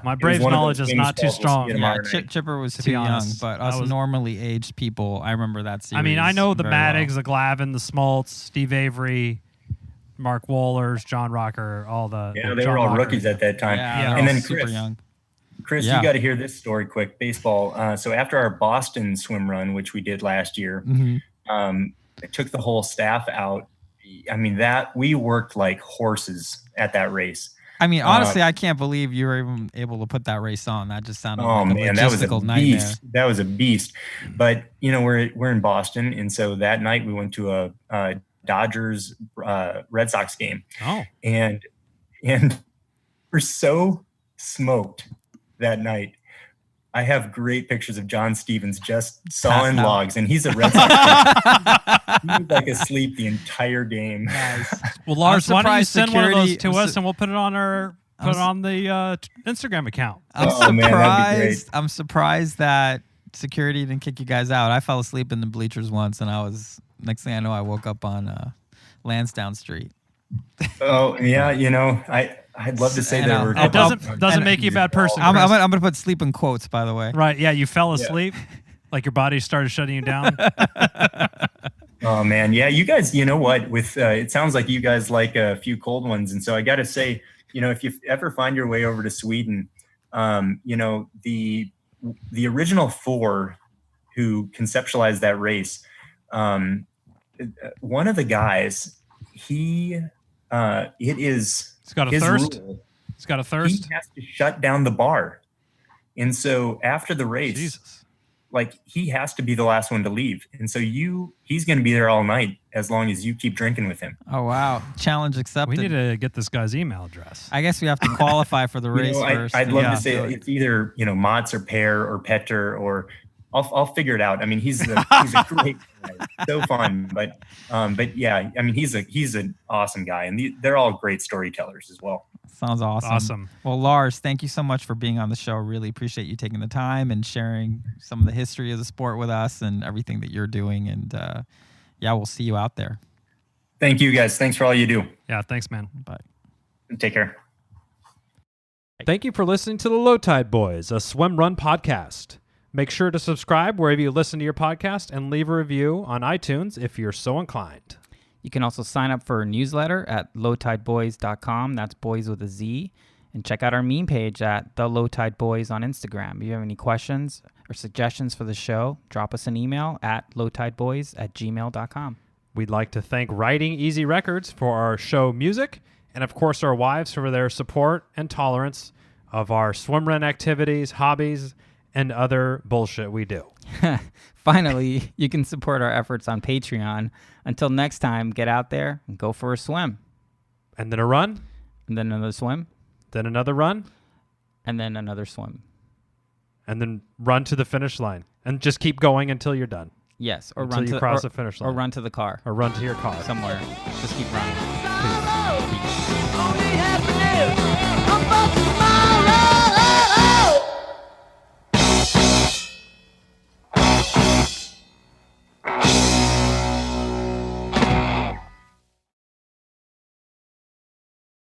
my Braves knowledge is not too strong. Yeah, Chipper was too young, but us normally aged people, I remember that series. I mean, I know the Maddox, the Glavin, the Smoltz, Steve Avery, Mark Wohlers, John Rocker, all the they were all rookies at that time. Yeah, and then super young. Chris, you got to hear this story quick. Baseball. So after our Boston swim run, which we did last year, I took the whole staff out. I mean, we worked like horses at that race. I mean, honestly, I can't believe you were even able to put that race on. That just sounded like a logistical nightmare. That was a beast. But we're in Boston, and so that night we went to a Dodgers Red Sox game. Oh, and we're so smoked that night. I have great pictures of John Stevens just sawing logs, and he's a Red Sox fan. He was like asleep the entire game. Nice. Well, Lars, why don't you surprised send one of those to security- us, and we'll put it on the Instagram account. I'm Oh, man, that'd be surprised. great. I'm surprised that security didn't kick you guys out. I fell asleep in the bleachers once, and next thing I know, I woke up on Lansdowne Street. Oh yeah, I'd love to say that we're. It doesn't make you a bad person. I'm Chris. gonna put sleep in quotes, by the way. Right? Yeah, you fell asleep, like your body started shutting you down. Oh man, yeah, you guys. You know what? With it sounds like you guys like a few cold ones, and so I got to say, if you ever find your way over to Sweden, the original four who conceptualized that race, one of the guys, it is. He's got a his thirst. rule, He's got a thirst. He has to shut down the bar, and so after the race, Jesus. like he has to be the last one to leave, and so he's going to be there all night as long as you keep drinking with him. Oh wow! Challenge accepted. We need to get this guy's email address. I guess we have to qualify for the race first. I'd love Yeah. to say it's either Mats or Per or Petter, or I'll figure it out. I mean, he's a great guy, so fun, but yeah, I mean, he's an awesome guy, and they're all great storytellers as well. Sounds awesome. Awesome. Well, Lars, thank you so much for being on the show. Really appreciate you taking the time and sharing some of the history of the sport with us and everything that you're doing. And we'll see you out there. Thank you guys. Thanks for all you do. Yeah, thanks, man. Bye. Take care. Thank you for listening to the Low Tide Boyz, a Swimrun podcast. Make sure to subscribe wherever you listen to your podcast and leave a review on iTunes if you're so inclined. You can also sign up for a newsletter at lowtideboys.com. That's boys with a Z. And check out our meme page at The Low Tide Boyz on Instagram. If you have any questions or suggestions for the show, drop us an email at lowtideboys@gmail.com. We'd like to thank Writing Easy Records for our show music, and of course our wives for their support and tolerance of our swimrun activities, hobbies, and other bullshit we do. Finally, you can support our efforts on Patreon. Until next time, get out there and go for a swim. And then a run, And then another swim. then another run, And then another swim. and then run to the finish line. And just keep going until you're done. Yes. Or Until run you to cross the finish line. Or run to the car. Or run to your car. Somewhere. Just keep running. Peace. Only